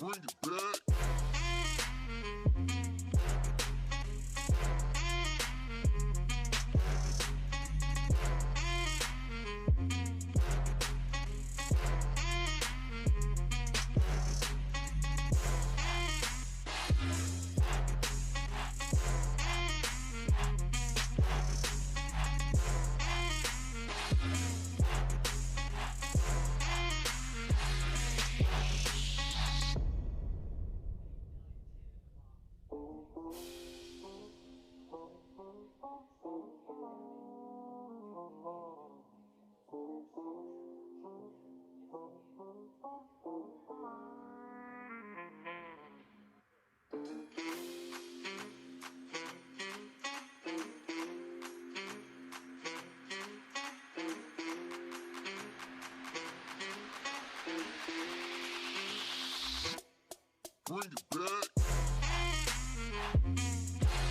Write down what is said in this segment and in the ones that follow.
Bring it back. Bring it back. I think you just did. Which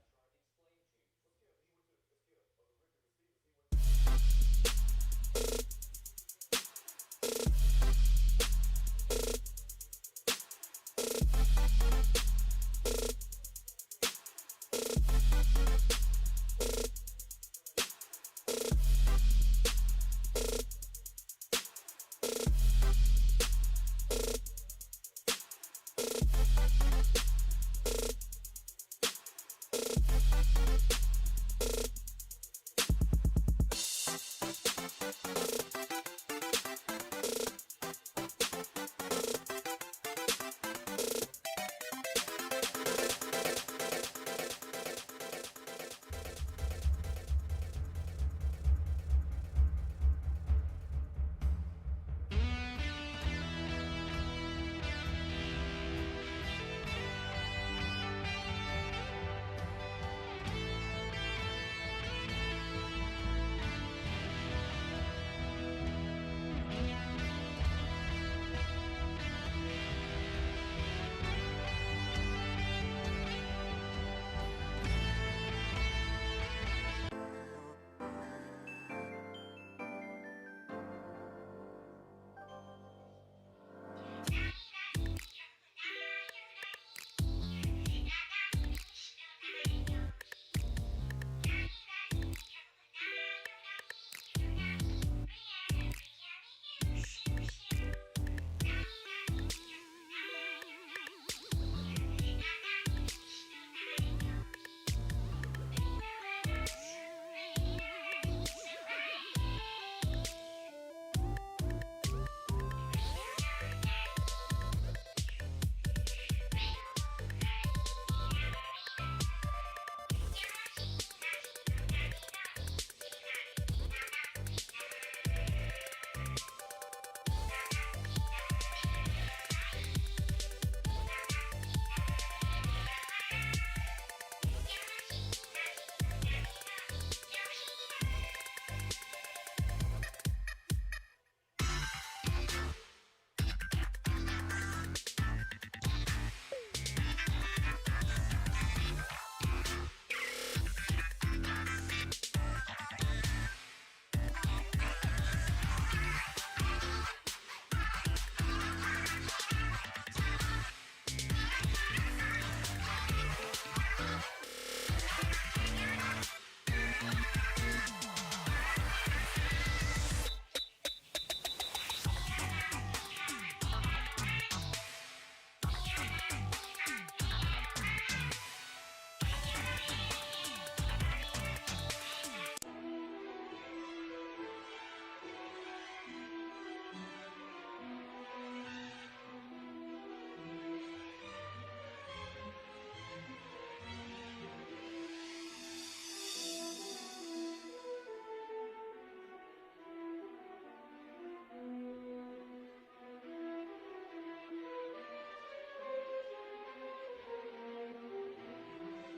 I tried to explain.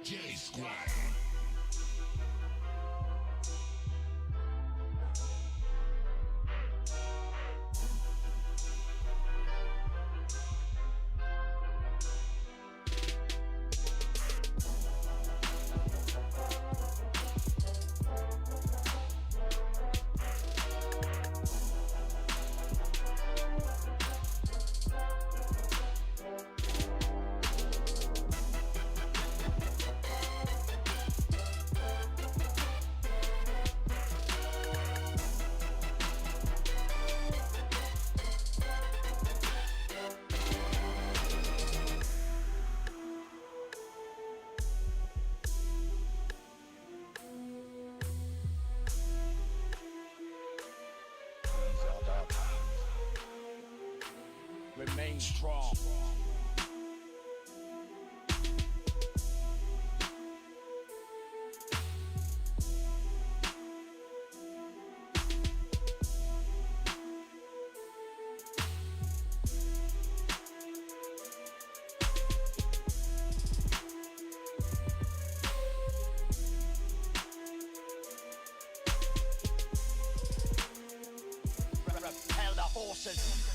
J Squad. Remain strong. Repel the horses.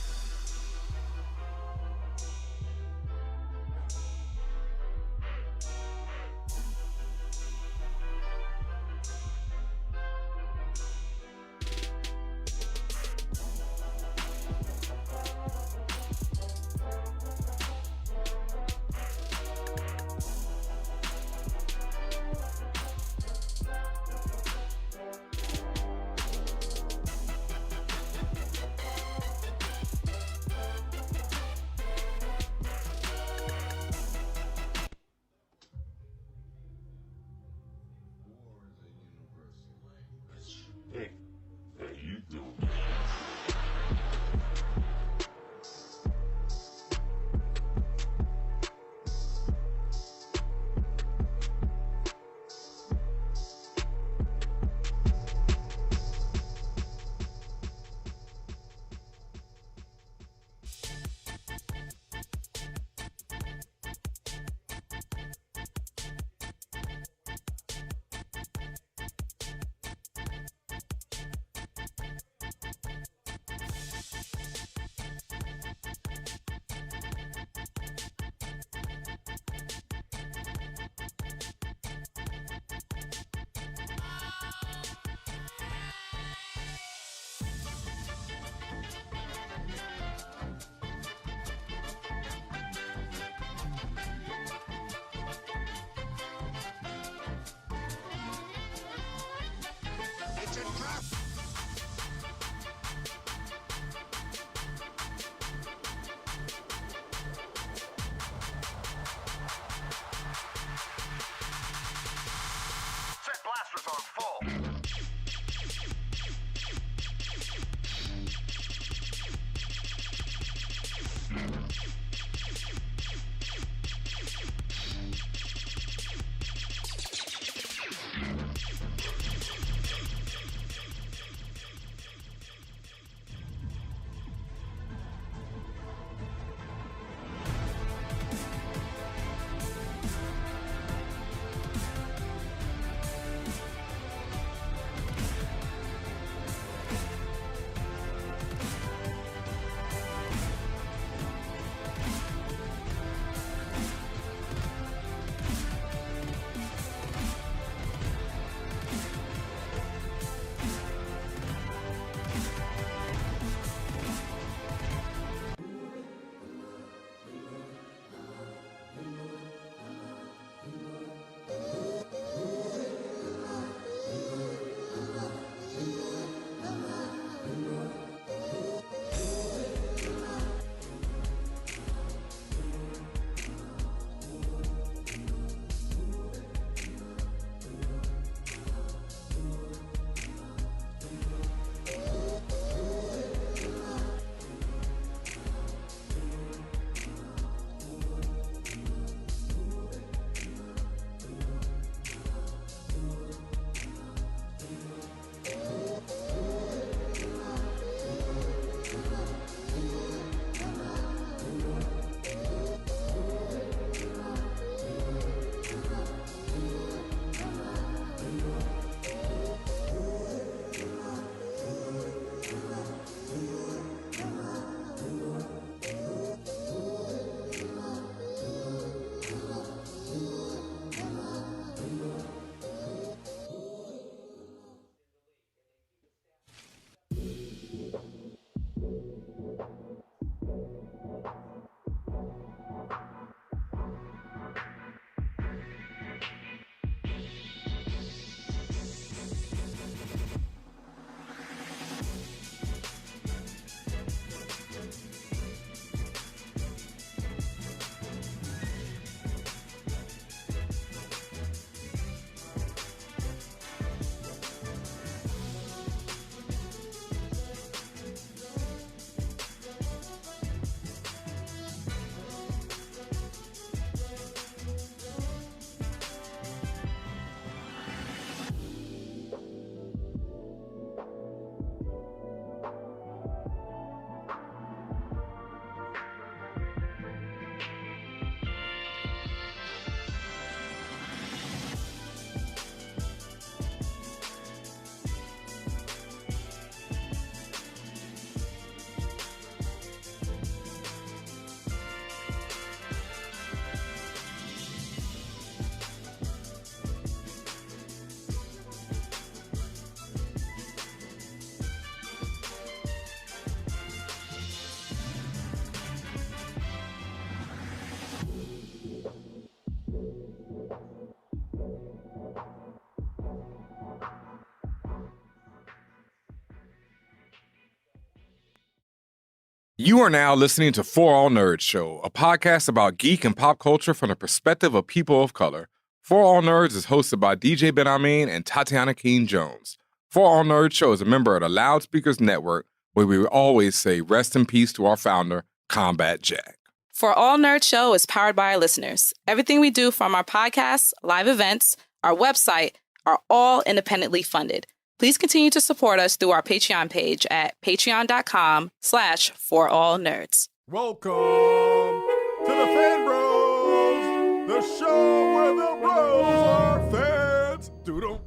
You are now listening to For All Nerds Show, a podcast about geek and pop culture from the perspective of people of color. For All Nerds is hosted by DJ Ben Amin and Tatiana Keene Jones. For All Nerds Show is a member of the Loudspeakers Network, where we always say rest in peace to our founder, Combat Jack. For All Nerds Show is powered by our listeners. Everything we do, from our podcasts, live events, our website, are all independently funded. Please continue to support us through our Patreon page at patreon.com/forallnerds. Welcome to the Fan Bros, the show where the bros are fans. Doodle.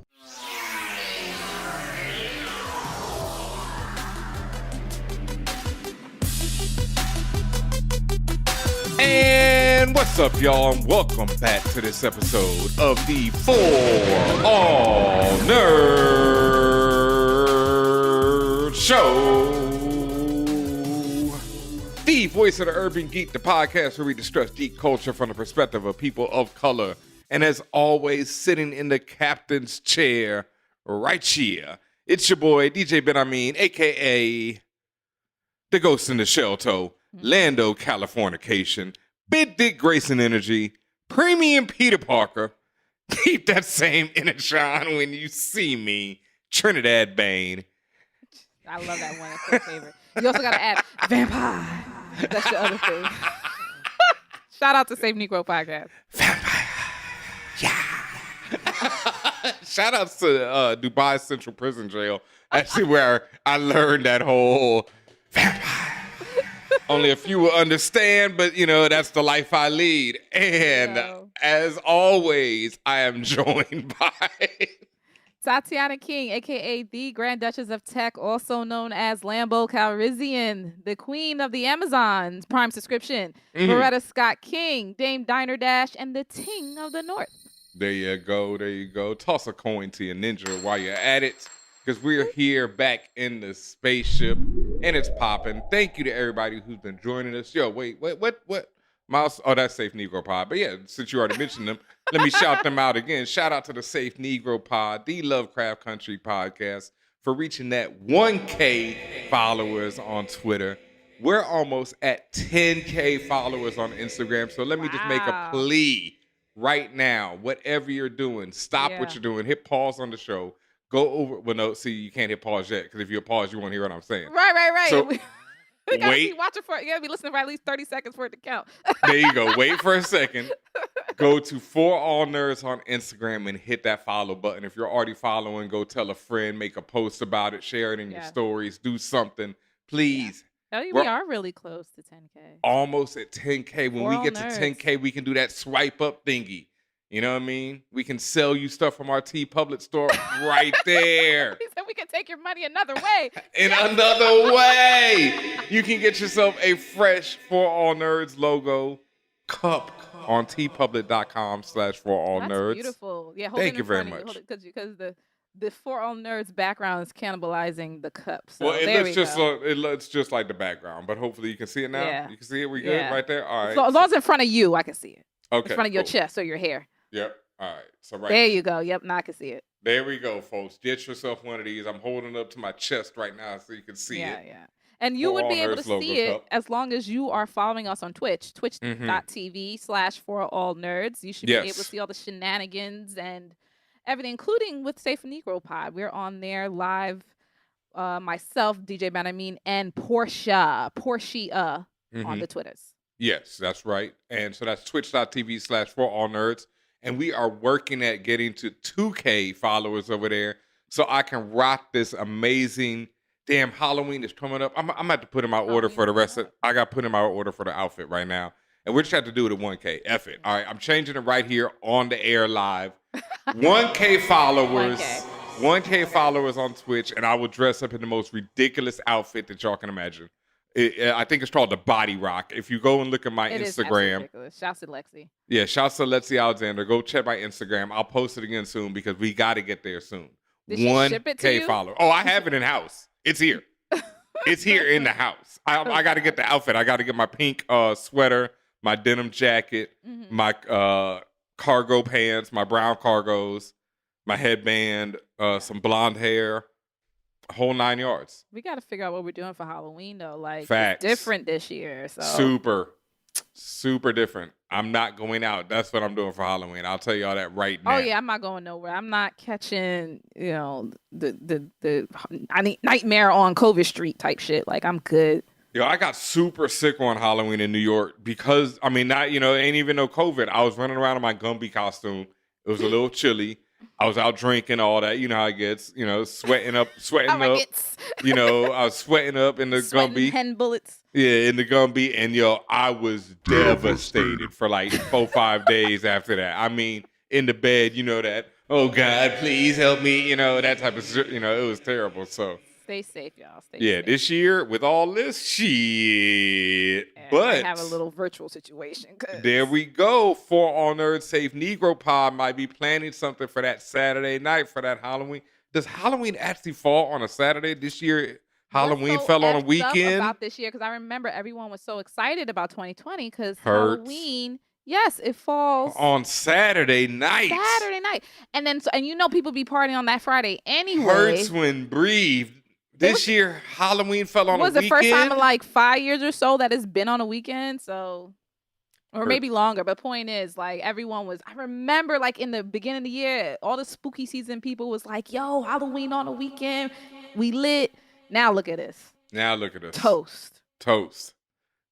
And what's up, y'all? And welcome back to this episode of the For All Nerds Show. The voice of the urban geek, the podcast where we discuss geek culture from the perspective of people of color. And as always, sitting in the captain's chair right here, it's your boy, DJ Ben Amin, a.k.a. the Ghost in the Shell Toe, Lando Californication, Big Dick Grayson Energy, Premium Peter Parker. Keep that same inner shine when you see me, Trinidad Bane. I love that one. That's my favorite. You also got to add vampire. That's the other thing. Shout out to Safe Negro Podcast. Vampire. Yeah. Shout outs to Dubai Central Prison Jail. Actually, where I learned that whole vampire. Only a few will understand, but, you know, that's the life I lead. And as always, I am joined by Tatiana King, a.k.a. the Grand Duchess of Tech, also known as Lambo Calrissian, the Queen of the Amazons, Prime Subscription, Loretta Scott King, Dame Diner Dash, and the Ting of the North. There you go. There you go. Toss a coin to your ninja while you're at it, because we're here back in the spaceship, and it's popping. Thank you to everybody who's been joining us. Yo, wait, what? Miles? Oh, that's Safe Negro Pod. But yeah, since you already mentioned them, let me shout them out again. Shout out to the Safe Negro Pod, the Lovecraft Country podcast, for reaching that 1K followers on Twitter. We're almost at 10K followers on Instagram. So let me just make a plea right now. Whatever you're doing, stop what you're doing. Hit pause on the show. Go over. Well, no, see, you can't hit pause yet, because if you hit pause, you won't hear what I'm saying. Right. So, we gotta be watching for it. You gotta be listening for at least 30 seconds for it to count. There you go. Wait for a second. Go to For All Nerds on Instagram and hit that follow button. If you're already following, go tell a friend, make a post about it, share it in your stories, do something. Please. We are really close to 10K. Almost at 10K. When we get to Nerds. 10K, we can do that swipe up thingy. You know what I mean? We can sell you stuff from our T-Public store right there. He said we can take your money another way. In another way, you can get yourself a fresh For All Nerds logo cup on tpublic.com/forallnerds. That's beautiful. Yeah, hold Thank it you in very front of much. Because the For All Nerds background is cannibalizing the cup. So Well, it there looks we just go. it looks just like the background, but hopefully you can see it now. Yeah. You can see it. We good right there. All right. So as long as in front of you, I can see it. Okay. In front of your cool. chest or your hair. Yep. All right. So There you go. Yep, now I can see it. There we go, folks. Get yourself one of these. I'm holding it up to my chest right now so you can see it. Yeah. And you For would All be able Nerds to logo see it cup. as long as you are following us on Twitch, twitch.tv/forallnerds. You should be able to see all the shenanigans and everything, including with Safe Negro Pod. We're on there live. Myself, DJ Ben Amin, and Portia on the Twitters. Yes, that's right. And so that's twitch.tv/forallnerds. And we are working at getting to 2K followers over there so I can rock this amazing damn Halloween is coming up. I'm going to have to put in my order for the rest of I got to put in my order for the outfit right now. And we just have to do it at 1K. F it. All right, I'm changing it right here on the air live. 1K followers. 1K followers on Twitch, and I will dress up in the most ridiculous outfit that y'all can imagine. I think it's called the Body Rock. If you go and look at my Instagram. Shouts to Lexi. Yeah, shouts to Lexi Alexander. Go check my Instagram. I'll post it again soon because we got to get there soon. Did she ship it to you? 1K follower. Oh, I have it in house. It's here. It's here in the house. I got to get the outfit. I got to get my pink sweater, my denim jacket, my cargo pants, my brown cargos, my headband, some blonde hair. whole 9 yards. We got to figure out what we're doing for Halloween though. Like, Facts. it's different this year. So Super different. I'm not going out. That's what I'm doing for Halloween. I'll tell y'all that right now. Oh yeah, I'm not going nowhere. I'm not catching, the I need Nightmare on COVID Street type shit. Like, I'm good. Yo, I got super sick on Halloween in New York because, I mean, not, ain't even no COVID. I was running around in my Gumby costume. It was a little chilly. I was out drinking, all that. You know how it gets, sweating up. I was sweating up in the Gumby. Hen bullets. Yeah, in the Gumby. And, I was devastated for like 4-5 days after that. I mean, in the bed, that, oh, God, please help me, that type of, it was terrible. So. Stay safe, y'all. Stay safe. This year with all this shit, but I have a little virtual situation. There we go. For All Nerds Safe Negro Pod might be planning something for that Saturday night for that Halloween. Does Halloween actually fall on a Saturday this year? Halloween fell on a weekend. About this year, because I remember everyone was so excited about 2020 because Halloween. Yes, it falls on Saturday night. And then people be partying on that Friday anyway. Hurts when breathed. This year, Halloween fell on a weekend. It was the first time in like 5 years or so that it's been on a weekend. So, or maybe longer. But point is, like, everyone was, I remember like in the beginning of the year, all the spooky season people was like, yo, Halloween on a weekend. We lit. Now look at us. Toast.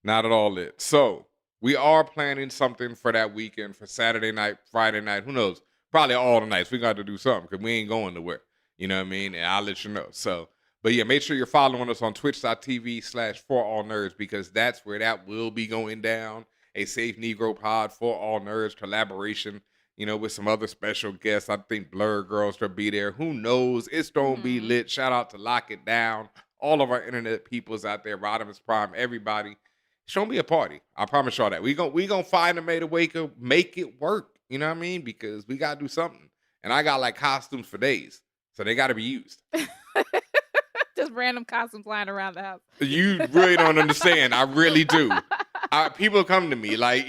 Not at all lit. So, we are planning something for that weekend for Saturday night, Friday night. Who knows? Probably all the nights. We got to do something because we ain't going nowhere. You know what I mean? And I'll let you know. So. But yeah, make sure you're following us on twitch.tv/ForAllNerds because that's where that will be going down. A Safe Negro Pod for All Nerds collaboration, with some other special guests. I think Blur Girls will be there. Who knows? It's going to be lit. Shout out to Lock It Down. All of our internet peoples out there, Rodimus Prime, everybody. It's going to be a party. I promise y'all that. We gonna find a way to make it work. You know what I mean? Because we got to do something. And I got like costumes for days. So they got to be used. Just random costumes flying around the house. You really don't understand. I really do. People come to me like,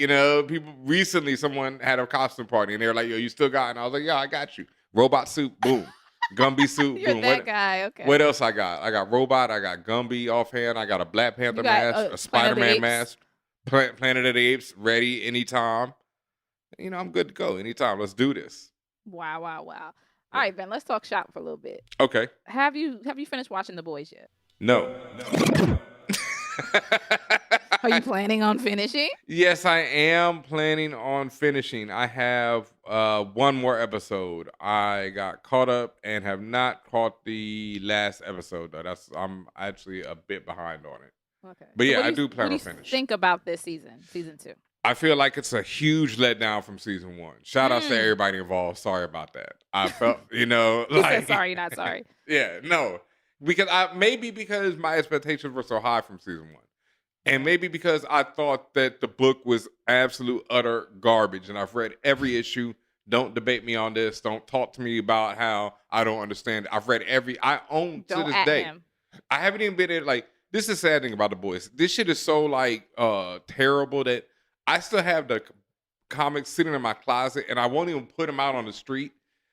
recently someone had a costume party and they were like, yo, you still got it? And I was like, yeah, I got you. Robot suit, boom. Gumby suit, You're boom. That guy, okay. What else I got? I got Robot, I got Gumby offhand, I got a Black Panther mask, a Spider-Man mask, Planet of the Apes, ready anytime. I'm good to go anytime. Let's do this. Wow. All right, Ben, let's talk shop for a little bit. Okay. Have you finished watching The Boys yet? No. Are you planning on finishing? Yes, I am planning on finishing. I have one more episode. I got caught up and have not caught the last episode though. I'm actually a bit behind on it. Okay. But yeah, I do plan on finishing. What do you think about this season 2? I feel like it's a huge letdown from season 1. Shout out to everybody involved. Sorry about that. I felt, You said sorry, not sorry. Yeah, no. Because because my expectations were so high from season 1. And maybe because I thought that the book was absolute utter garbage. And I've read every issue. Don't debate me on this. Don't talk to me about how I don't understand it. I've read I own to this day. I haven't even been in this is the sad thing about The Boys. This shit is so terrible that I still have the comics sitting in my closet, and I won't even put them out on the street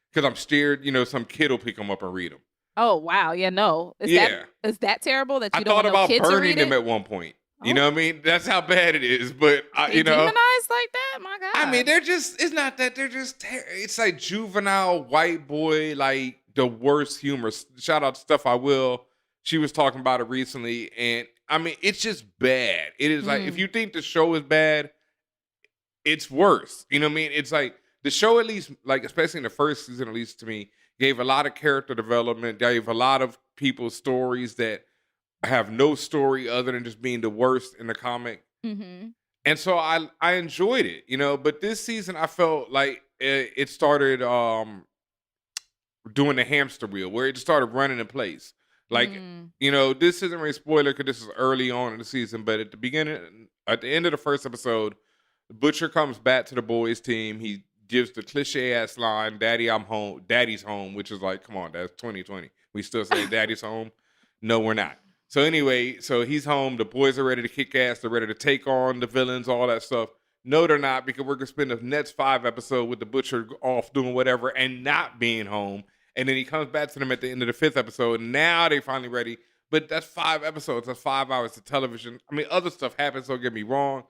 because I'm scared, some kid will pick them up and read them. Oh, wow. Yeah, no. Is that terrible that you don't want no kids to read it? I thought about burning them at one point. You know what I mean? That's how bad it is. But, demonized like that? My God. I mean, it's not that. They're just, it's like juvenile white boy, like the worst humor. Shout out to Stuff I Will. She was talking about it recently. And, I mean, it's just bad. It is like, if you think the show is bad, it's worse. You know what I mean? It's like the show, at least, especially in the first season, at least to me, gave a lot of character development, gave a lot of people's stories that have no story other than just being the worst in the comic. Mm-hmm. And so I enjoyed it, but this season I felt like it started doing the hamster wheel where it just started running in place. This isn't really a spoiler because this is early on in the season, but at the end of the first episode, Butcher comes back to the boys team. He gives the cliche ass line, "Daddy, I'm home. Daddy's home," which is like, come on, that's 2020. We still say Daddy's home. No, we're not. So anyway, he's home. The boys are ready to kick ass. They're ready to take on the villains, all that stuff. No, they're not, because we're going to spend the next 5 episodes with the Butcher off doing whatever and not being home. And then he comes back to them at the end of the 5th episode. And now they finally ready. But that's 5 episodes. That's 5 hours of television. I mean, other stuff happens, don't get me wrong.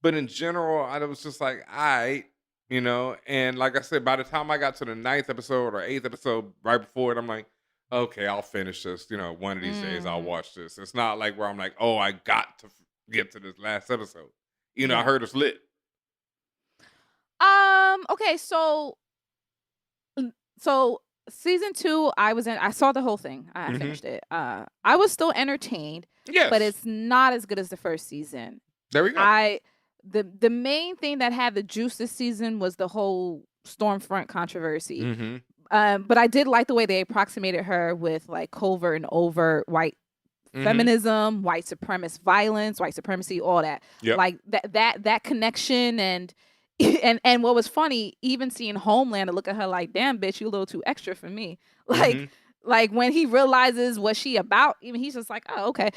But in general, I was just like, all right, you know. And like I said, by the time I got to the 9th episode or 8th episode right before it, I'm like, okay, I'll finish this. You know, one of these days I'll watch this. It's not like where I'm like, oh, I got to get to this last episode. You know, I heard it's lit. Okay, so season 2, I saw the whole thing. I finished it. I was still entertained. Yes. But it's not as good as the first season. There we go. The main thing that had the juice this season was the whole Stormfront controversy. But I did like the way they approximated her with like covert and overt white feminism, white supremacist violence, white supremacy, all that. Yep. Like that connection and what was funny, even seeing Homelander look at her like, damn bitch, you a little too extra for me. Like when he realizes what she about, even he's just like, oh, okay.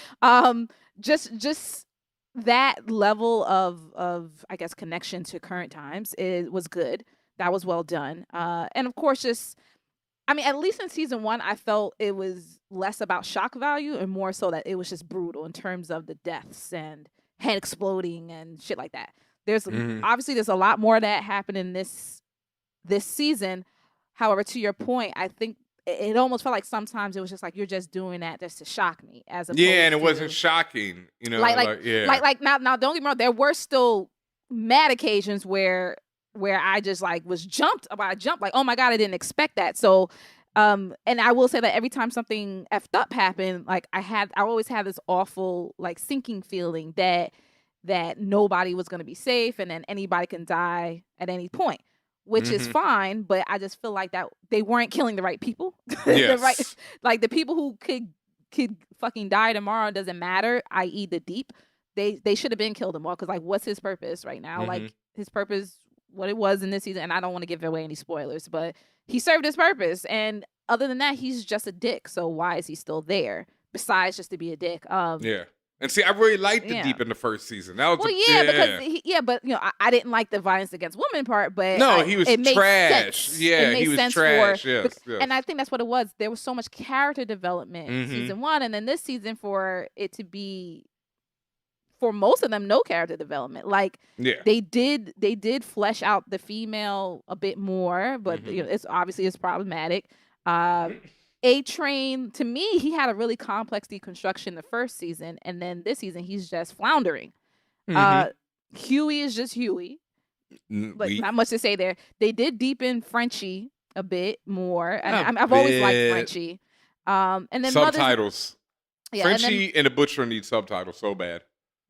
Just that level of I guess connection to current times was good. That was well done. And of course, I mean, at least in season 1, I felt it was less about shock value and more so that it was just brutal in terms of the deaths and head exploding and shit like that. There's obviously there's a lot more of that happening this season. However, to your point, I think it almost felt like sometimes it was just like you're just doing that just to shock me, as opposed and it wasn't shocking, you know. Like now don't get me wrong, there were still mad occasions where I just like was jumped. I jumped like, oh my God, I didn't expect that. So, and I will say that every time something effed up happened, like I always had this awful like sinking feeling that nobody was going to be safe and then anybody can die at any point, which is fine. But I just feel like that they weren't killing the right people. Yes. Like the people who could fucking die tomorrow doesn't matter, i.e. the Deep. They should have been killed them all, because like what's his purpose right now? Like his purpose, what it was in this season, and I don't want to give away any spoilers, but he served his purpose. And other than that, he's just a dick. So why is he still there besides just to be a dick? And see, I really liked the Deep in the first season. That was because but you know, I didn't like the violence against women part, but no, he was trash. Sense. Yeah, he was trash. Yes. And I think that's what it was. There was so much character development in season 1, and then this season for it to be, for most of them, no character development. Like they did flesh out the female a bit more, but you know, it's problematic. A-Train, to me, he had a really complex deconstruction the first season, and then this season he's just floundering. Huey is just Huey. Like not much to say there. They did deepen Frenchie a bit more, and I've always liked Frenchie. And then subtitles. Frenchie and the Butcher need subtitles so bad.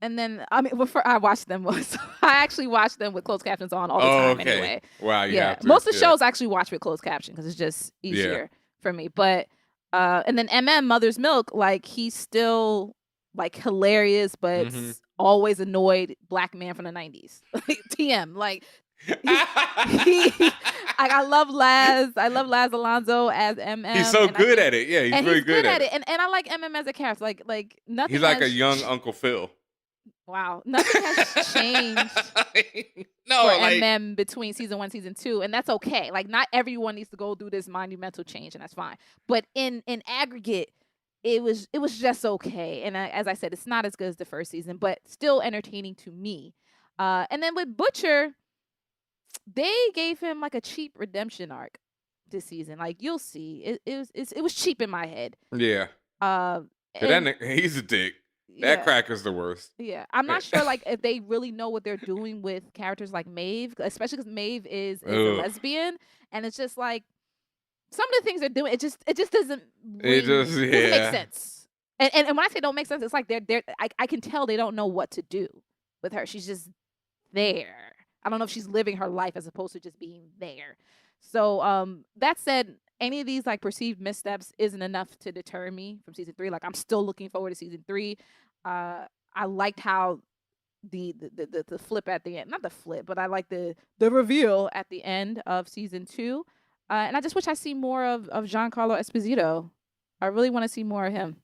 And then, I mean, I watched them. I actually watched them with closed captions on all the time anyway. Wow, Most of the shows I actually watch with closed caption because it's just easier for me. But, and then Mother's Milk, like, he's still, like, hilarious, but always annoyed black man from the 90s. Like, TM. Like, I love Laz. I love Laz Alonso as MM. He's so good at it. Yeah, he's really good at it. And I like MM as a character. Like nothing. He's like a young Uncle Phil. Wow, nothing has changed for MM between season 1 and season 2, and that's okay. Like, not everyone needs to go through this monumental change, and that's fine. But in aggregate, it was just okay. And as I said, it's not as good as the first season, but still entertaining to me. And then with Butcher, they gave him like a cheap redemption arc this season. Like, you'll see, it was cheap in my head. Yeah. He's a dick. That cracker's the worst. Yeah, I'm not sure like if they really know what they're doing with characters like Maeve, especially because Maeve is a lesbian, and it's just like some of the things they're doing, it just doesn't make sense. And when I say don't make sense, it's like they're I can tell they don't know what to do with her. She's just there. I don't know if she's living her life as opposed to just being there. So that said, any of these like perceived missteps isn't enough to deter me from season 3. Like, I'm still looking forward to season 3. I liked how the flip at the end, not the flip, but I like the reveal at the end of season 2. And I just wish I see more of Giancarlo Esposito. I really want to see more of him.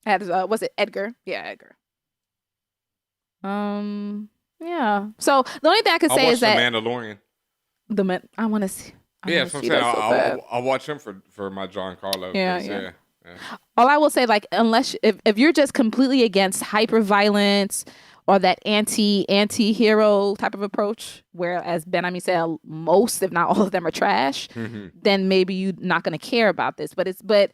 Was it Edgar? Yeah, Edgar. Yeah. So the only thing I could say is that The Mandalorian. I want to see. I Yeah, want that's to what I'm see saying. that so bad. I'll watch him for my Giancarlo. Yeah, 'Cause, yeah. yeah. All I will say, like, unless if you're just completely against hyper violence or that anti-hero type of approach, where, as Ben Ami said, most if not all of them are trash, Mhm. then maybe you're not going to care about this. But it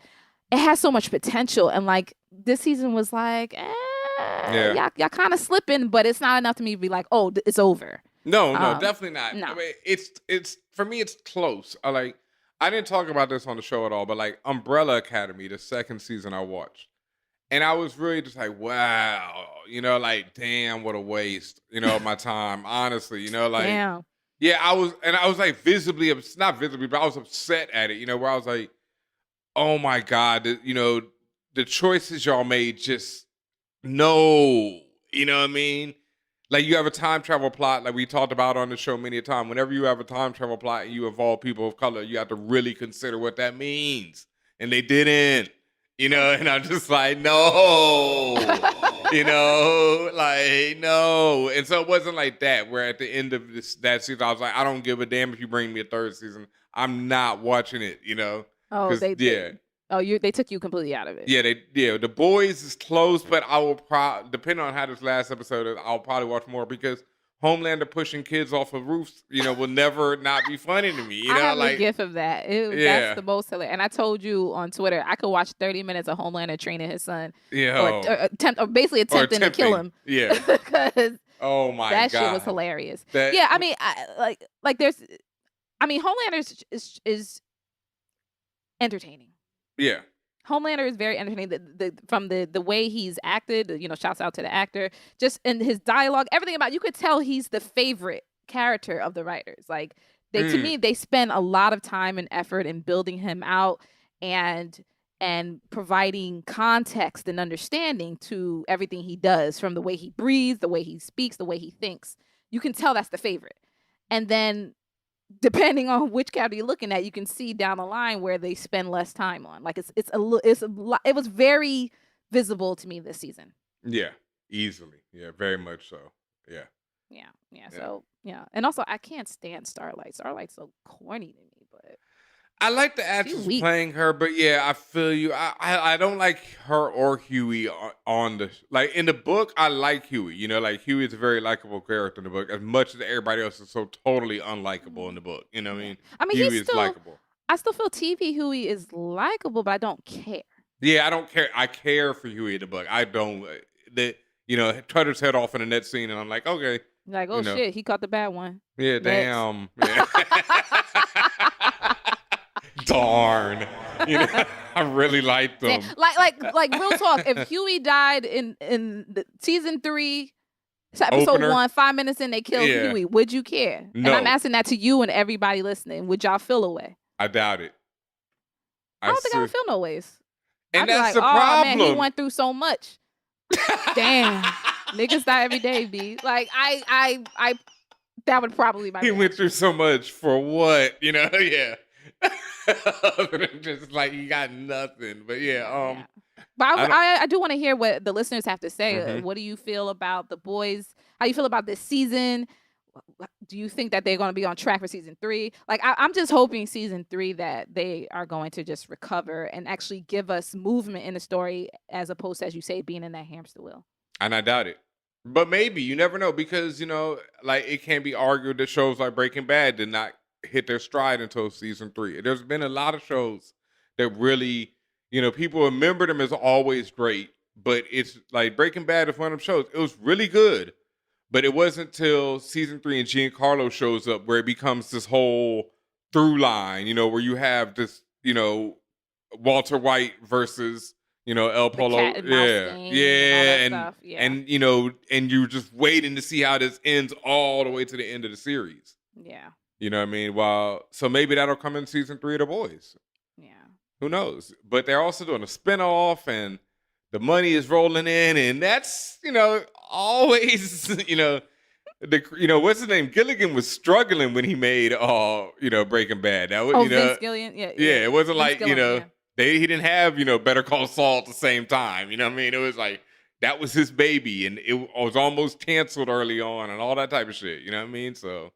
has so much potential, and like this season was like, Yeah. y'all kind of slipping, but it's not enough to me to be like, oh, it's over. No, Um, definitely not. no. I mean, it's for me, it's close. I didn't talk about this on the show at all, but like Umbrella Academy, the second season I watched, and I was really just like, wow, like damn, what a waste, of my time. Honestly, like Damn. yeah, I was like visibly, not visibly, but I was upset at it, where I was like, oh my god, the choices y'all made just no, you know what I mean? Like you have a time travel plot, like we talked about on the show many a time. Whenever you have a time travel plot and you involve people of color, you have to really consider what that means. And they didn't, and I'm just like, no, like no. And so it wasn't like that, where at the end of that season, I was like, I don't give a damn if you bring me a third season. I'm not watching it, Oh, Because they took you completely out of it. Yeah, The Boys is close, but I will depending on how this last episode is, I'll probably watch more because Homelander pushing kids off of roofs, will never not be funny to me. I have like a gif of that. Yeah. That's the most hilarious. And I told you on Twitter, I could watch 30 minutes of Homelander training his son, or basically attempting to kill him. Yeah. Because oh my that god, shit was hilarious. That- Yeah, I mean, Homelander is entertaining. Yeah. Homelander is very entertaining. From the way he's acted, shouts out to the actor, just in his dialogue, everything about, you could tell he's the favorite character of the writers. Like to me, they spend a lot of time and effort in building him out and providing context and understanding to everything he does, from the way he breathes, the way he speaks, the way he thinks. You can tell that's the favorite. And then depending on which character you're looking at, you can see down the line where they spend less time on. Like it was very visible to me this season. Yeah, easily. Yeah, very much so. Yeah. Yeah. So yeah, and also I can't stand Starlight. Starlight's so corny to me, but I like the actress playing her, but yeah, I feel you. I don't like her or Huey on the like in the book. I like Huey. Like Huey is a very likable character in the book, as much as everybody else is so totally unlikable in the book. You know what I mean? I mean, Huey is likable. I still feel TV Huey is likable, but I don't care. Yeah, I don't care. I care for Huey in the book. I don't. Cut his head off in the next scene, and I'm like, okay. Like, oh shit, he caught the bad one. Yeah, Next. damn. Yeah. Darn. I really liked them. Like real talk. If Huey died in the season 3, episode Opener. 1, 5 minutes in, they killed Huey, would you care? No. And I'm asking that to you and everybody listening. Would y'all feel away? I doubt it. I don't think I would feel no ways. And I'd be that's like, the oh, problem. Man, he went through so much. Damn. Niggas die every day, B. Like I that would probably be my He reaction. went through so much for what? Yeah. Other than just like you got nothing. But yeah. But I do want to hear what the listeners have to say. Mhm. What do you feel about The Boys? How do you feel about this season? Do you think that they're going to be on track for season 3? Like, I'm just hoping season 3 that they are going to just recover and actually give us movement in the story, as opposed to, as you say, being in that hamster wheel. And I doubt it. But maybe, you never know, because, like it can't be argued that shows like Breaking Bad did not hit their stride until season 3. There's been a lot of shows that really, people remember them as always great, but it's like Breaking Bad is one of them shows. It was really good, but it wasn't till season 3 and Giancarlo shows up where it becomes this whole through line, where you have this, Walter White versus, El Polo. cat and mouse thing and all that stuff. Yeah. And you're just waiting to see how this ends all the way to the end of the series. Yeah. You know what I mean? So maybe that'll come in season 3 of The Boys. Yeah. Who knows? But they're also doing a spinoff, and the money is rolling in, and that's, always, what's his name? Gilligan was struggling when he made, Breaking Bad. That was, Vince Gilligan. Yeah. Yeah, it wasn't Vince like, Gilligan, he didn't have, Better Call Saul at the same time. You know what I mean? It was like, that was his baby, and it was almost canceled early on and all that type of shit. You know what I mean? So,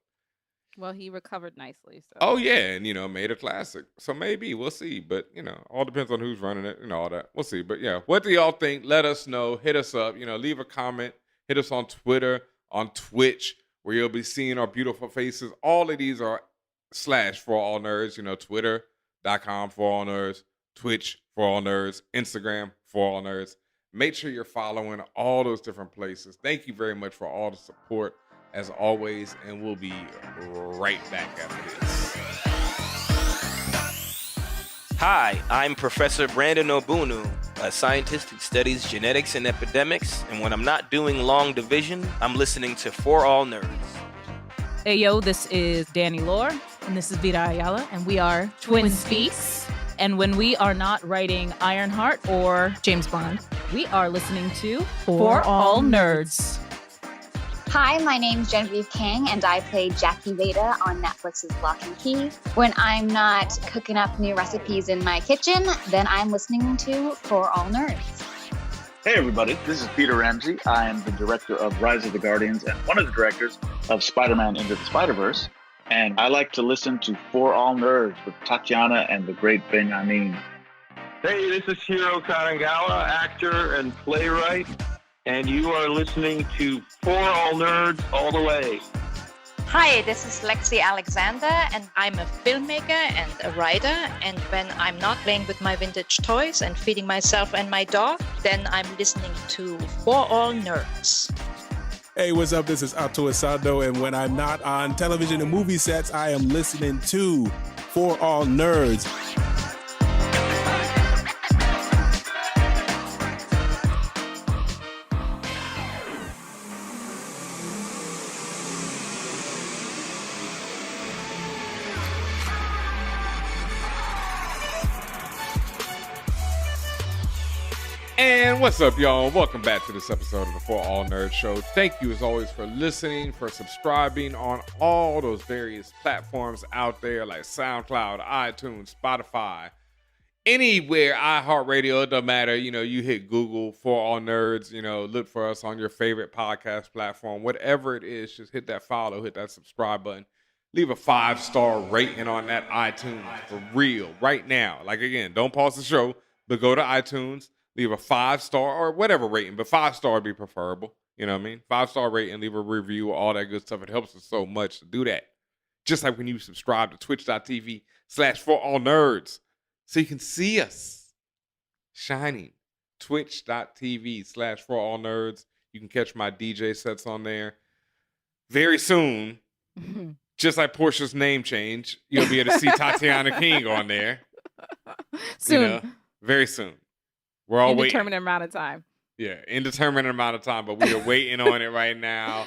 Well, he recovered nicely. So. Oh yeah, and made a classic. So maybe we'll see, but all depends on who's running it and all that. We'll see, but yeah, what do y'all think? Let us know. Hit us up. Leave a comment. Hit us on Twitter, on Twitch, where you'll be seeing our beautiful faces. All of these are /ForAllNerds. Twitter.com ForAllNerds, Twitch ForAllNerds, Instagram ForAllNerds. Make sure you're following all those different places. Thank you very much for all the support, as always, and we'll be right back after this. Hi, I'm Professor Brandon Obunu, a scientist who studies genetics and epidemics, and when I'm not doing long division, I'm listening to For All Nerds. Hey yo, this is Danny Lore, and this is Vida Ayala, and we are Twin Speaks. And when we are not writing Ironheart or James Bond, we are listening to For All Nerds. Hi, my name's Genevieve King, and I play Jackie Veda on Netflix's Lock and Key. When I'm not cooking up new recipes in my kitchen, then I'm listening to For All Nerds. Hey everybody, this is Peter Ramsey. I am the director of Rise of the Guardians and one of the directors of Spider-Man Into the Spider-Verse. And I like to listen to For All Nerds with Tatiana and the great Benjamin. Hey, this is Hiro Kanagawa, actor and playwright, and you are listening to For All Nerds all the way. Hi, this is Lexi Alexander, and I'm a filmmaker and a writer. And when I'm not playing with my vintage toys and feeding myself and my dog, then I'm listening to For All Nerds. Hey, what's up? This is Ato Asado, and when I'm not on television and movie sets, I am listening to For All Nerds. And what's up, y'all? Welcome back to this episode of the For All Nerds Show. Thank you, as always, for listening, for subscribing on all those various platforms out there like SoundCloud, iTunes, Spotify, anywhere, iHeartRadio. It doesn't matter. You hit Google For All Nerds. Look for us on your favorite podcast platform. Whatever it is, just hit that follow, hit that subscribe button. Leave a 5-star rating on that iTunes for real right now. Like, again, don't pause the show, but go to iTunes. Leave a 5-star or whatever rating, but 5-star would be preferable. You know what I mean? 5-star rating, leave a review, all that good stuff. It helps us so much to do that. Just like when you subscribe to twitch.tv/ForAllNerds so you can see us shining. Twitch.tv/ForAllNerds. You can catch my DJ sets on there. Very soon, just like Portia's name change, you'll be able to see Tatiana King on there. Soon. Very soon. We're all waiting. Indeterminate amount of time. Yeah, indeterminate amount of time, but we are waiting on it right now.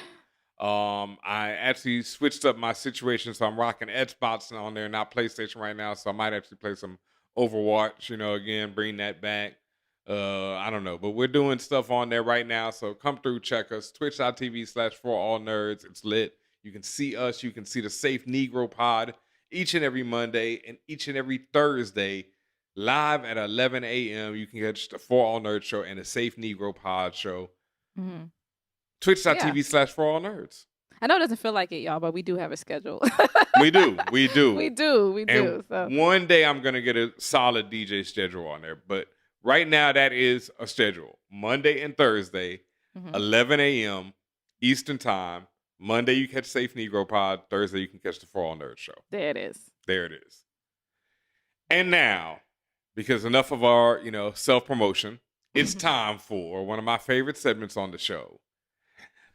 I actually switched up my situation, so I'm rocking Xbox on there, not PlayStation right now. So I might actually play some Overwatch, again, bring that back. I don't know, but we're doing stuff on there right now. So come through, check us. Twitch.tv/ForAllNerds. It's lit. You can see us. You can see the Safe Negro Pod each and every Monday and each and every Thursday. Live at 11 a.m. You can catch the For All Nerds Show and the Safe Negro Pod Show. Mm-hmm. Twitch.tv/ForAllNerds. I know it doesn't feel like it, y'all, but we do have a schedule. We do. We do. And so. one day I'm going to get a solid DJ schedule on there. But right now that is a schedule. Monday and Thursday, 11 a.m. Eastern Time. Monday you catch Safe Negro Pod. Thursday you can catch the For All Nerds Show. There it is. And now, because enough of our, self-promotion, it's time for one of my favorite segments on the show.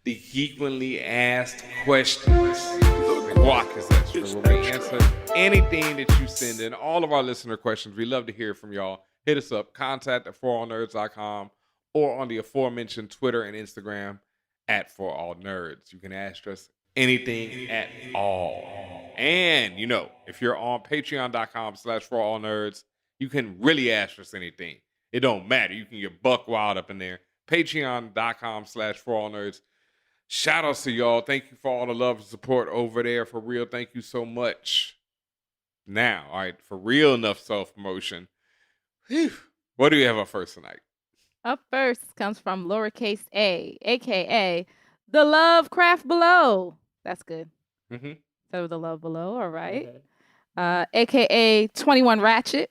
The frequently asked questions. The Guac is extra, where we answer anything that you send in. All of our listener questions. We love to hear from y'all. Hit us up. contact@forallnerds.com or on the aforementioned Twitter and Instagram @ForAllNerds. You can ask us anything at all. And, if you're on patreon.com/ForAllNerds, you can really ask us anything. It don't matter. You can get buck wild up in there. Patreon.com/ForAllNerds. Shout outs to y'all. Thank you for all the love and support over there. For real, thank you so much. Now, all right, for real enough self-promotion. What do we have up first tonight? Up first comes from lowercase a, a.k.a. The Lovecraft Below. That's good. Mm-hmm. Instead of the love below. All right. AKA 21 Ratchet.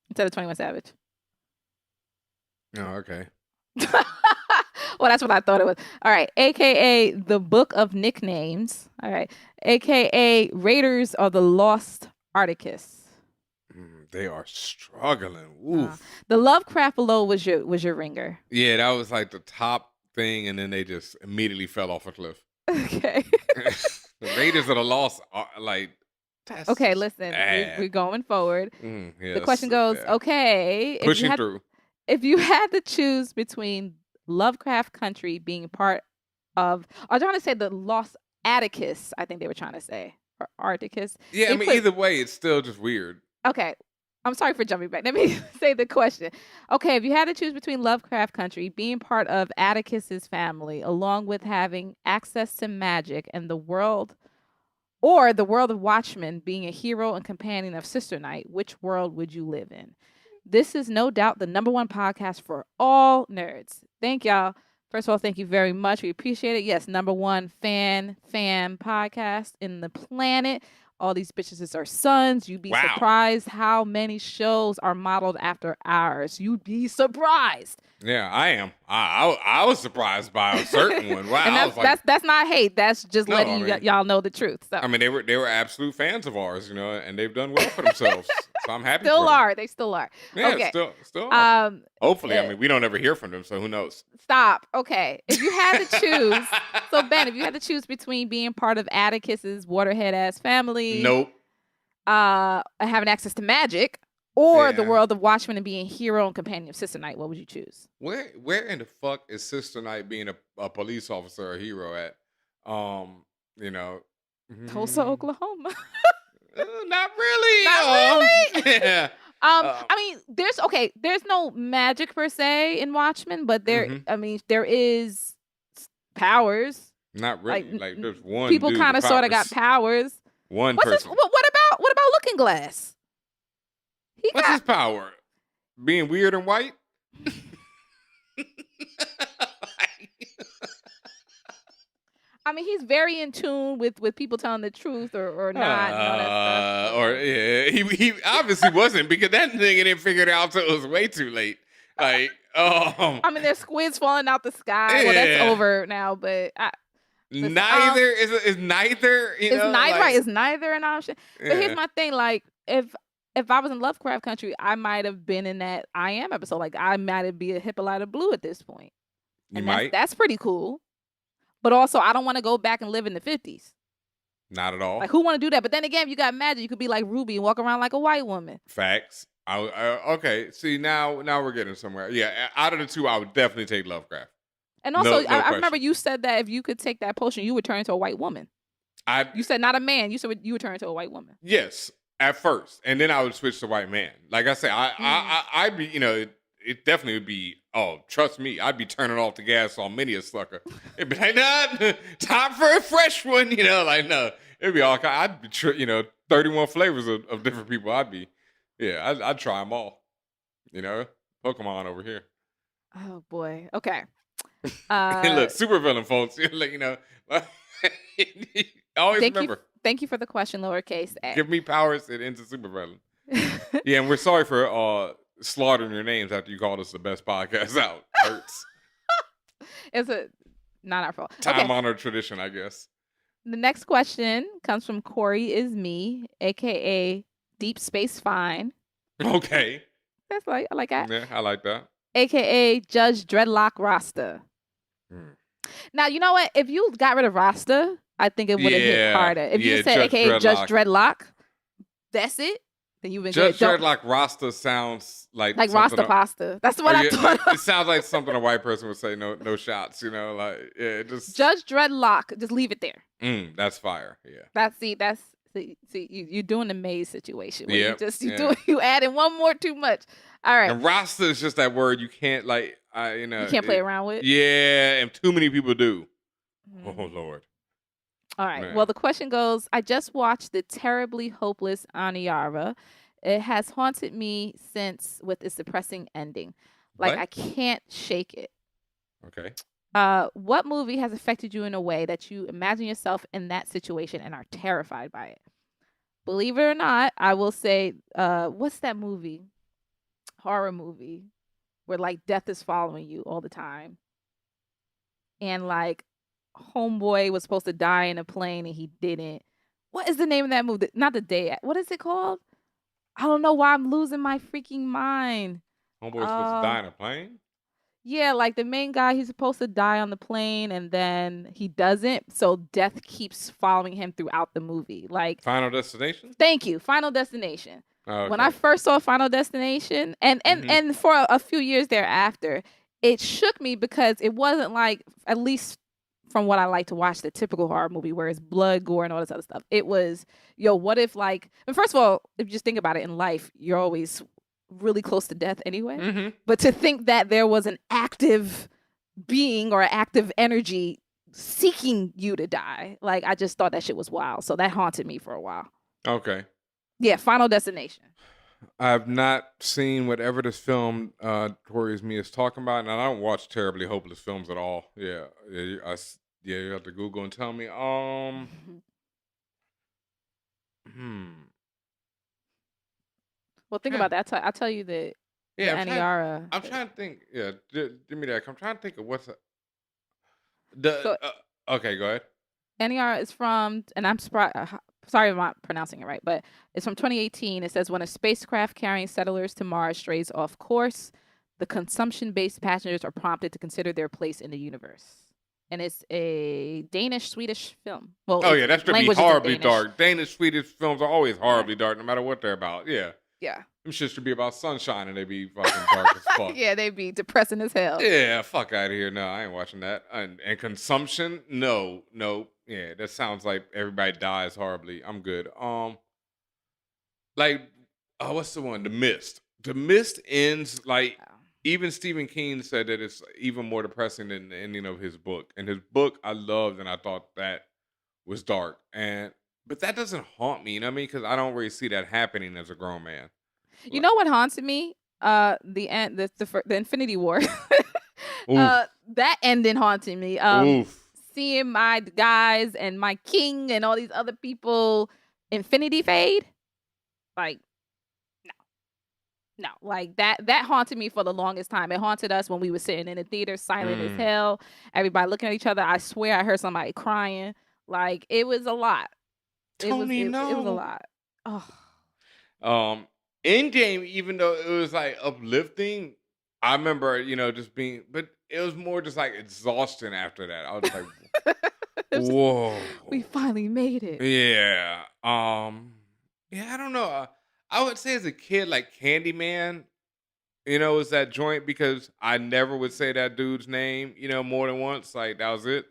Instead of 21 Savage. Oh, okay. Well, that's what I thought it was. All right. AKA the Book of Nicknames. All right. AKA Raiders of the Lost Articus. They are struggling. Oof. The Lovecraft below was your ringer. Yeah, that was like the top thing, and then they just immediately fell off a cliff. Okay. The Raiders of the Lost are like. That's Okay, just listen. bad. We're going forward. Yeah, The question goes, okay. Pushing through. If you had to choose between Lovecraft Country being part of, I was trying to say the Lost Atticus, I think they were trying to say, or Articus. Yeah, I mean, either way, it's still just weird. Okay. I'm sorry for jumping back. Let me say the question. Okay, if you had to choose between Lovecraft Country being part of Atticus's family, along with having access to magic and the world, or the world of Watchmen being a hero and companion of Sister Night, which world would you live in? This is no doubt the #1 podcast for all nerds. Thank y'all. First of all, thank you very much. We appreciate it. Yes, #1 fam podcast in the planet. All these bitches is our sons. You'd be surprised how many shows are modeled after ours. You'd be surprised. Yeah, I am. I was surprised by a certain one. Wow, And I was like, that's not hate. That's just No, letting I mean- y'all know the truth. So I mean, they were absolute fans of ours, and they've done well for themselves. So I'm happy. still for them. are. They still are. Yeah, Okay. still. Are. Hopefully, yeah. I mean, we don't ever hear from them, so who knows? Stop. Okay. If you had to choose, so Ben, if you had to choose between being part of Atticus's waterhead ass family, Nope. Having access to magic, or the Yeah. world of Watchmen and being hero and companion of Sister Night, what would you choose? Where in the fuck is Sister Night being a police officer or a hero at? Tulsa, Oklahoma. Not really. Not really? Yeah. I mean, there's no magic per se in Watchmen, but there is powers. Not really. Like there's one. People dude kind of with sort of got powers. One What's person. what about Looking Glass? What's his power? Being weird and white? I mean, he's very in tune with people telling the truth or not. And all that stuff. Or yeah, he obviously wasn't because that nigga didn't figure it out till it was way too late. Like, I mean, there's squids falling out the sky. Well, that's Yeah. over now, but listen, neither is neither. it's neither. like- Right, it's neither an option. But Yeah. here's my thing: like, if I was in Lovecraft Country, I might have been in that I Am episode. Like, I might be a Hippolyta Blue at this point. You And might. That's pretty cool. But also, I don't want to go back and live in the 50s. Not at all. Like, who want to do that? But then again, if you got magic, you could be like Ruby and walk around like a white woman. Facts. Okay. See, now we're getting somewhere. Yeah. Out of the two, I would definitely take Lovecraft. And also, No I remember question. you said that if you could take that potion, you would turn into a white woman. You said not a man. You said you would turn into a white woman. Yes, at first, and then I would switch to white man. Like I say, I'd be, it definitely would be. Oh, trust me, I'd be turning off the gas on many a sucker. It'd be like, nah, time for a fresh one. Like no, it'd be all kind. I'd be, 31 flavors of different people. I'd try them all. Pokemon over here. Oh boy. Okay. Look, super villain, folks. Always remember. Thank you for the question, lowercase a. Give me powers and into super villain. Yeah, and we're sorry for slaughtering your names after you called us the best podcast out. Hurts. It's not our fault. Time honored tradition, I guess. The next question comes from Corey is me, aka Deep Space Fine. Okay. That's I like that. Yeah, I like that. AKA Judge Dreadlock Rasta. Now you know what? If you got rid of Rasta, I think it would have hit Yeah, harder. If you yeah, said Judge AKA Judge Dreadlock. Dreadlock, that's it. Then you've been Judge good. Don't- Dreadlock Rasta sounds like like something Rasta pasta. That's what I thought. It sounds like something a white person would say. No shots. It just Judge Dreadlock. Just leave it there. that's fire. Yeah. That's you're doing the maze situation. Where Yep, you adding one more too much. All right. And Rasta is just that word you can't You can't play around with. Yeah, and too many people do. Oh Lord. All right. Man. Well, the question goes, I just watched the terribly hopeless Aniara. It has haunted me since with its depressing ending. Like, What? I can't shake it. Okay. What movie has affected you in a way that you imagine yourself in that situation and are terrified by it? Believe it or not, I will say, what's that movie? Horror movie where like death is following you all the time. And like homeboy was supposed to die in a plane and he didn't. What is the name of that movie? Not the day. What is it called? I don't know why I'm losing my freaking mind. Homeboy's supposed to die in a plane? Yeah, like the main guy, he's supposed to die on the plane and then he doesn't. So death keeps following him throughout the movie. Like Final Destination? Thank you. Final Destination. Oh, When I first saw Final Destination and for a few years thereafter, it shook me because it wasn't like, at least from what I like to watch, the typical horror movie where it's blood, gore, and all this other stuff. It was, what if like, and first of all, if you just think about it in life, you're always really close to death anyway. But to think that there was an active being or active energy seeking you to die, like I just thought that shit was wild. So that haunted me for a while. Okay. Yeah, Final Destination. I've not seen whatever this film Tori Me is talking about, and I don't watch terribly hopeless films at all. Yeah, you have to Google and tell me. Well, think about that. I'll tell you that. Yeah, Aniara. I'm trying to think. Yeah, give me that. I'm trying to think of what's okay, go ahead. Aniara is from, and I'm surprised. Sorry if I'm not pronouncing it right, but it's from 2018. It says, when a spacecraft carrying settlers to Mars strays off course, the consumption-based passengers are prompted to consider their place in the universe. And it's a Danish-Swedish film. Well, Oh yeah, that's gonna be language is horribly Danish. dark. Danish, Swedish films are always horribly dark, no matter what they're about. Yeah. Yeah. Them shit should be about sunshine and they be fucking dark as fuck. Yeah, they be depressing as hell. Yeah, fuck out of here. No, I ain't watching that. And consumption? No. Yeah, that sounds like everybody dies horribly. I'm good. What's the one? The Mist. The Mist ends like even Stephen King said that it's even more depressing than the ending of his book. And his book I loved and I thought that was dark. But that doesn't haunt me, you know what I mean? Because I don't really see that happening as a grown man. You know what haunted me? The end, the Infinity War. That ending haunted me. Seeing my guys and my king and all these other people infinity fade, like no, like that haunted me for the longest time. It haunted us when we were sitting in the theater, silent as hell, everybody looking at each other. I swear I heard somebody crying. Like it was a lot. It was a lot. Oh. Endgame, even though it was like uplifting, I remember, just being, but it was more just like exhausting after that. I was like, whoa. We finally made it. Yeah. I don't know. I would say as a kid, like Candyman, was that joint because I never would say that dude's name, more than once. Like that was it,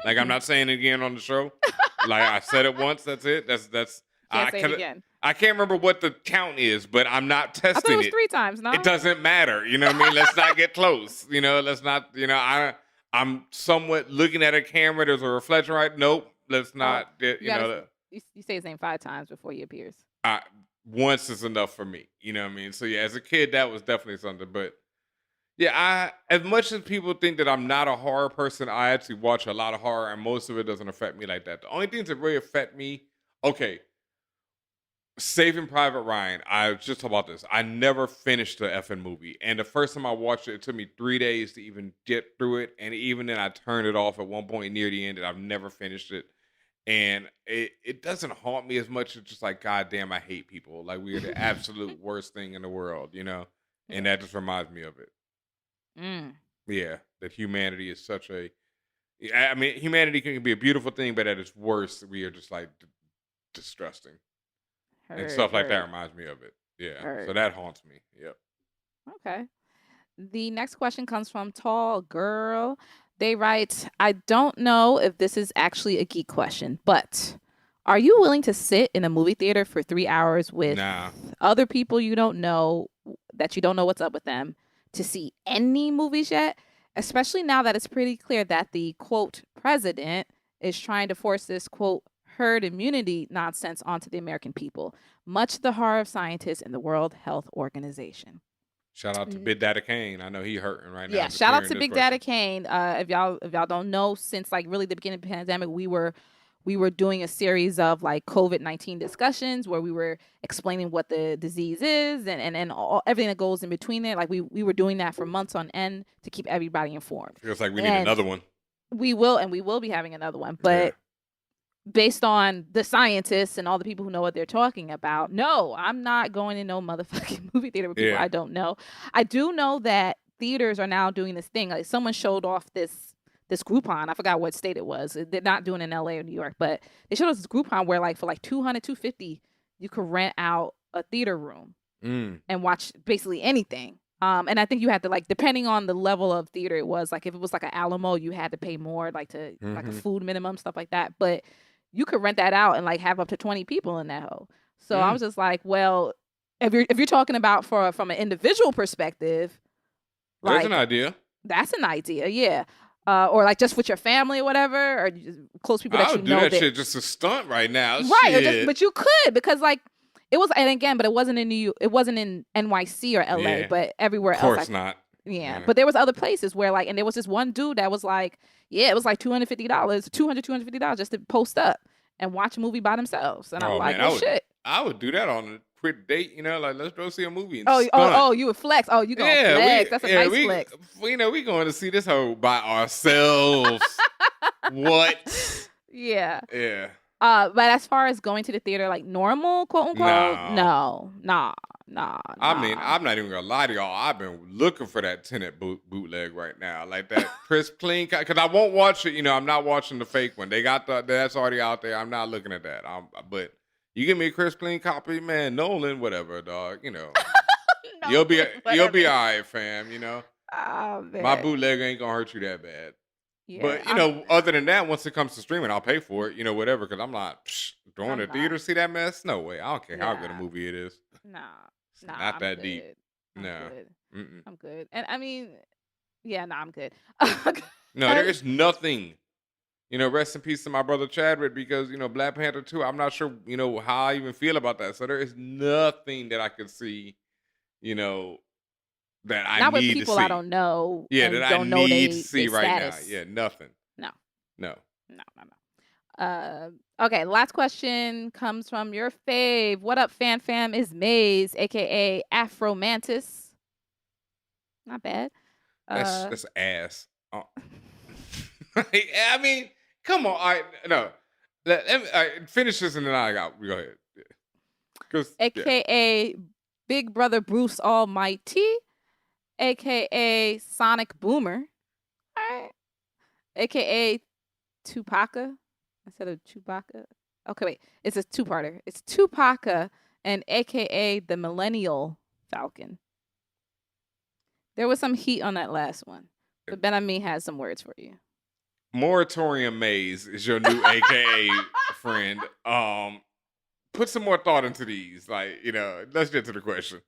Like I'm not saying it again on the show. Like I said it once, that's it. That's Can't say it again. I can't remember what the count is, but I'm not testing it. I thought it was 3 times, no? It doesn't matter. You know what I mean? Let's not get close. Let's not, I'm somewhat looking at a camera. There's a reflection, right? Nope. Let's not, you say his name 5 times before he appears. Once is enough for me. You know what I mean? So yeah, as a kid, that was definitely something. But yeah, as much as people think that I'm not a horror person, I actually watch a lot of horror and most of it doesn't affect me like that. The only things that really affect me, Saving Private Ryan, I was just talking about this. I never finished the effing movie. And the first time I watched it, it took me 3 days to even get through it. And even then, I turned it off at one point near the end and I've never finished it. And it doesn't haunt me as much as just like, God damn, I hate people. Like, we're the absolute worst thing in the world, And that just reminds me of it. Yeah, that humanity is such a... I mean, humanity can be a beautiful thing, but at its worst, we are just like disgusting. And stuff like that reminds me of it. Yeah. So that haunts me. Yep. Okay. The next question comes from Tall Girl. They write, I don't know if this is actually a geek question, but are you willing to sit in a movie theater for 3 hours with other people you don't know, that you don't know what's up with them, to see any movies yet? Especially now that it's pretty clear that the, quote, president is trying to force this, quote, herd immunity nonsense onto the American people, much to the horror of scientists and the World Health Organization. Shout out to Big Daddy Kane. I know he hurting right now. Yeah, just shout out hearing to this Big question. Daddy Kane. If y'all don't know, since like really the beginning of the pandemic, we were doing a series of like COVID-19 discussions where we were explaining what the disease is and everything that goes in between it. Like we were doing that for months on end to keep everybody informed. Feels like we need And another one. we will be having another one, but based on the scientists and all the people who know what they're talking about, no, I'm not going to no motherfucking movie theater with people I don't know. I do know that theaters are now doing this thing. Like someone showed off this Groupon. I forgot what state it was. They're not doing it in LA or New York, but they showed us this Groupon where like for like $200, $250, you could rent out a theater room and watch basically anything. And I think you had to like, depending on the level of theater it was, like if it was like an Alamo, you had to pay more, like to like a food minimum, stuff like that. But you could rent that out and like have up to 20 people in that hole. So I was just like, well, if you're talking about from an individual perspective, There's like, an idea. That's an idea, yeah. Or like just with your family or whatever, or just close people that I you would know. do that shit just a stunt right now. Right, Shit. but you could, because like it was, and again, but it wasn't in NYC or LA, but everywhere else. Of course not. Yeah, but there was other places where like, and there was this one dude that was like, yeah, it was like $250 just to post up and watch a movie by themselves. And I'm like, man, well, shit. I would do that on a quick date, like let's go see a movie. And Oh, you would flex. Oh, you gonna flex. That's a nice flex. We going to see this hoe by ourselves. What? Yeah. Yeah. But as far as going to the theater, like normal, quote unquote, no. I mean, I'm not even gonna lie to y'all. I've been looking for that Tenet bootleg right now, like that crisp, clean. Because I won't watch it. I'm not watching the fake one. They got that's already out there. I'm not looking at that. But you give me a crisp, clean copy, man. Nolan, whatever, dog. You'll be all right, fam. Oh, man. My bootleg ain't gonna hurt you that bad. Yeah, but other than that, once it comes to streaming, I'll pay for it. Whatever. Because I'm not going to the theater to see that mess. No way. I don't care how good a movie it is. Nah, not that good. deep. I'm No. good. I'm good. And I mean, yeah, no, I'm good. No, there is nothing. Rest in peace to my brother Chadwick, because Black Panther 2. I'm not sure how I even feel about that. So there is nothing that I could see, that I not need with people to see. I don't know. Yeah, and that don't I know need to see right status. now. Yeah, nothing. No. Okay, last question comes from your fave. What up, fam? Is Maze, aka Afro Mantis. Not bad. That's ass. Oh. I mean, come on. All right, no. Let me finish this and then we go ahead. Yeah. AKA Big Brother Bruce Almighty, AKA Sonic Boomer, all right, AKA Tupaka instead of Chewbacca. Okay, wait, it's a two-parter. It's Tupaka and AKA the Millennial Falcon. There was some heat on that last one, but Ben Ami has some words for you. Moratorium Maze is your new AKA friend. Put some more thought into these. Let's get to the question.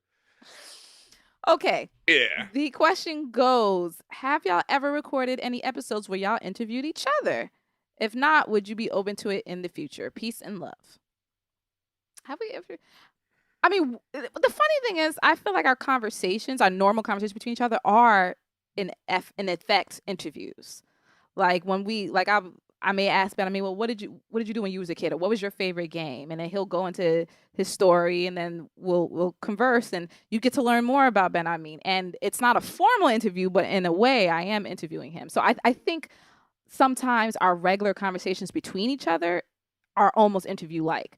Okay. Yeah. The question goes, have y'all ever recorded any episodes where y'all interviewed each other? If not, would you be open to it in the future? Peace and love. Have we ever? I mean, the funny thing is, I feel like our normal conversations between each other are in effect interviews. Like when I may ask Ben, well, what did you do when you was a kid? Or what was your favorite game? And then he'll go into his story, and then we'll converse, and you get to learn more about Ben. And it's not a formal interview, but in a way, I am interviewing him. So I think sometimes our regular conversations between each other are almost interview-like.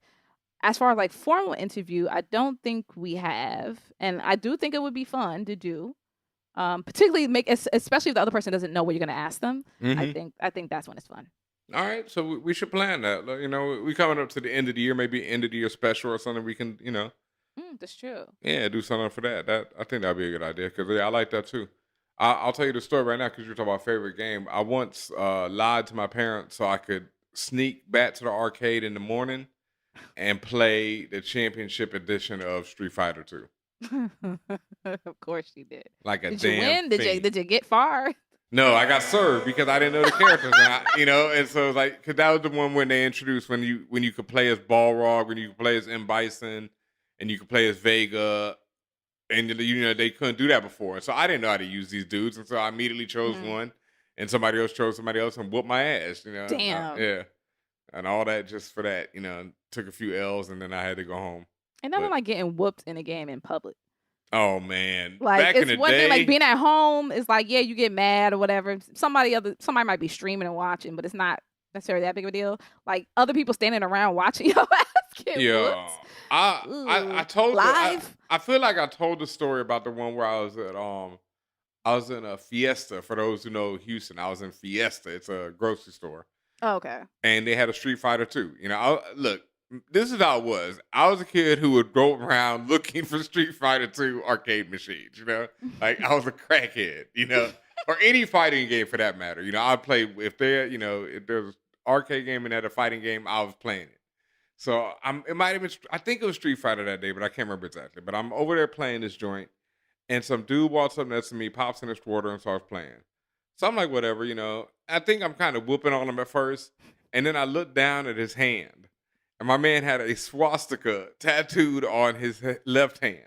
As far as like formal interview, I don't think we have, and I do think it would be fun to do. Particularly especially if the other person doesn't know what you're going to ask them. Mm-hmm. I think that's when it's fun. All right, so we should plan that. We coming up to the end of the year, maybe end of the year special or something. We can, that's true. Yeah, do something for that. I think that'd be a good idea, because I like that too. I'll tell you the story right now, because you're talking about favorite game. I once lied to my parents so I could sneak back to the arcade in the morning and play the championship edition of Street Fighter 2. Of course you did. Like a did damn you win? fiend. Did you get far? No, I got served because I didn't know the characters, and so it's like, because that was the one when they introduced when you could play as Balrog, when you could play as M. Bison, and you could play as Vega. and they couldn't do that before. So I didn't know how to use these dudes, and so I immediately chose one, and somebody else chose somebody else and whooped my ass. Damn. Yeah, and all that just for that. Took a few L's, and then I had to go home. And nothing like getting whooped in a game in public. Oh man! Like back in it's the one day, thing, like being at home is like, yeah, you get mad or whatever. Somebody might be streaming and watching, but it's not necessarily that big of a deal. Like other people standing around watching your ass get whooped. I told live. I feel like I told the story about the one where I was in a Fiesta. For those who know Houston, I was in Fiesta. It's a grocery store, Oh, okay. and they had a Street Fighter 2. Look, this is how it was. I was a kid who would go around looking for Street Fighter 2 arcade machines. Like I was a crackhead. Or any fighting game for that matter. I'd play if there's an arcade game and had a fighting game, I was playing it. So it might have been. I think it was Street Fighter that day, but I can't remember exactly. But I'm over there playing this joint, and some dude walks up next to me, pops in his quarter, and starts playing. So I'm like, whatever. I think I'm kind of whooping on him at first, and then I look down at his hand, and my man had a swastika tattooed on his left hand.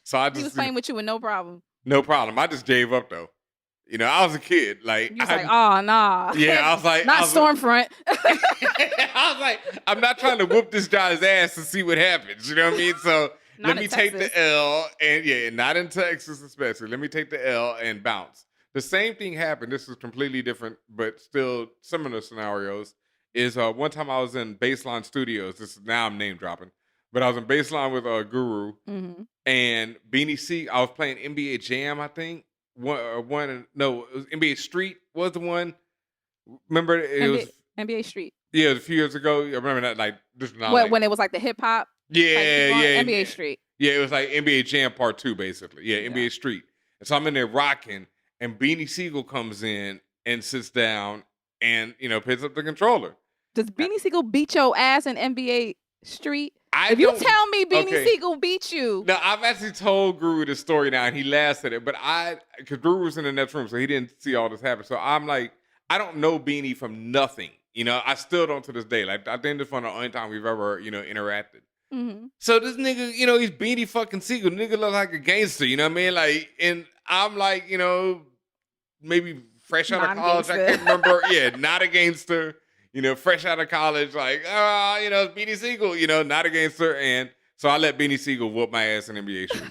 So He was playing with you with no problem. No problem. I just gave up though. I was a kid. Like You was like, oh nah. Yeah, I was like, not Stormfront. I was like, I'm not trying to whoop this guy's ass to see what happens. You know what I mean? So let me take the L, and not in Texas especially. Let me take the L and bounce. The same thing happened. This is completely different, but still similar scenarios. Is one time I was in Baseline Studios. Now I'm name dropping, but I was in Baseline with Guru and Beanie C. I was playing NBA Jam, I think. It was NBA Street was the one. Remember it was NBA Street. Yeah, it was a few years ago. I remember that like this is not when it was like the hip hop. Yeah. NBA Street. Yeah, it was like NBA Jam Part 2 basically. Yeah, NBA Street. And so I'm in there rocking, and Beanie Siegel comes in and sits down and picks up the controller. Does Beanie Siegel beat your ass in NBA Street? If you tell me Beanie Siegel beat you. No, I've actually told Guru this story now, and he laughs at it. But because Guru was in the next room, so he didn't see all this happen. So I'm like, I don't know Beanie from nothing. I still don't to this day. Like, I think this is one of the only time we've ever, interacted. Mm-hmm. So this nigga, he's Beanie fucking Siegel. Nigga look like a gangster, you know what I mean? Like, and I'm like, maybe fresh out of college. I can't remember. Yeah, not a gangster. Fresh out of college, like, it's Beanie Siegel, not a gangster. And so I let Beanie Siegel whoop my ass in NBA Street.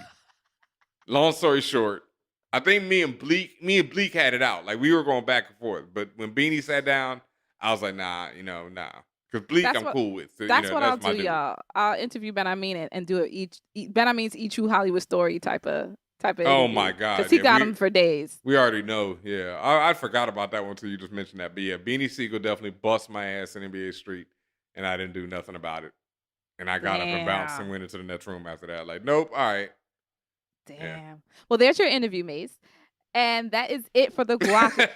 Long story short, I think me and Bleak had it out. Like, we were going back and forth. But when Beanie sat down, I was like, nah. Because Bleak, I'm cool with. So, that's what I'll my do, dude. y'all. I'll interview Ben Amin and do it Ben Amin's Eat You Hollywood Story type of Oh my God. Because he got him for days. We already know, yeah. I forgot about that one until you just mentioned that. But yeah, Beanie Siegel definitely bust my ass in NBA Street, and I didn't do nothing about it. And I got up and bounced and went into the next room after that. Like, nope, all right. Damn. Yeah. Well, there's your interview, Mace. And that is it for the guac.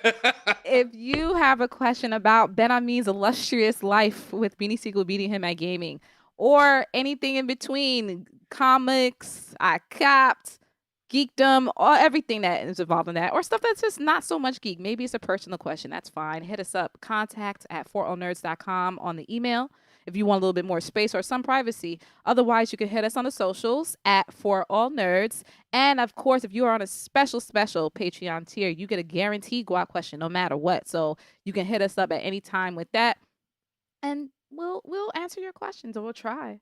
If you have a question about Ben Amin's illustrious life with Beanie Siegel beating him at gaming, or anything in between, comics, I Copped, geekdom, everything that is involved in that, or stuff that's just not so much geek. Maybe it's a personal question. That's fine. Hit us up. contact@forallnerds.com on the email if you want a little bit more space or some privacy. Otherwise, you can hit us on the socials @ForAllNerds. And of course, if you are on a special Patreon tier, you get a guaranteed guac question no matter what. So you can hit us up at any time with that, and we'll answer your questions, or we'll try.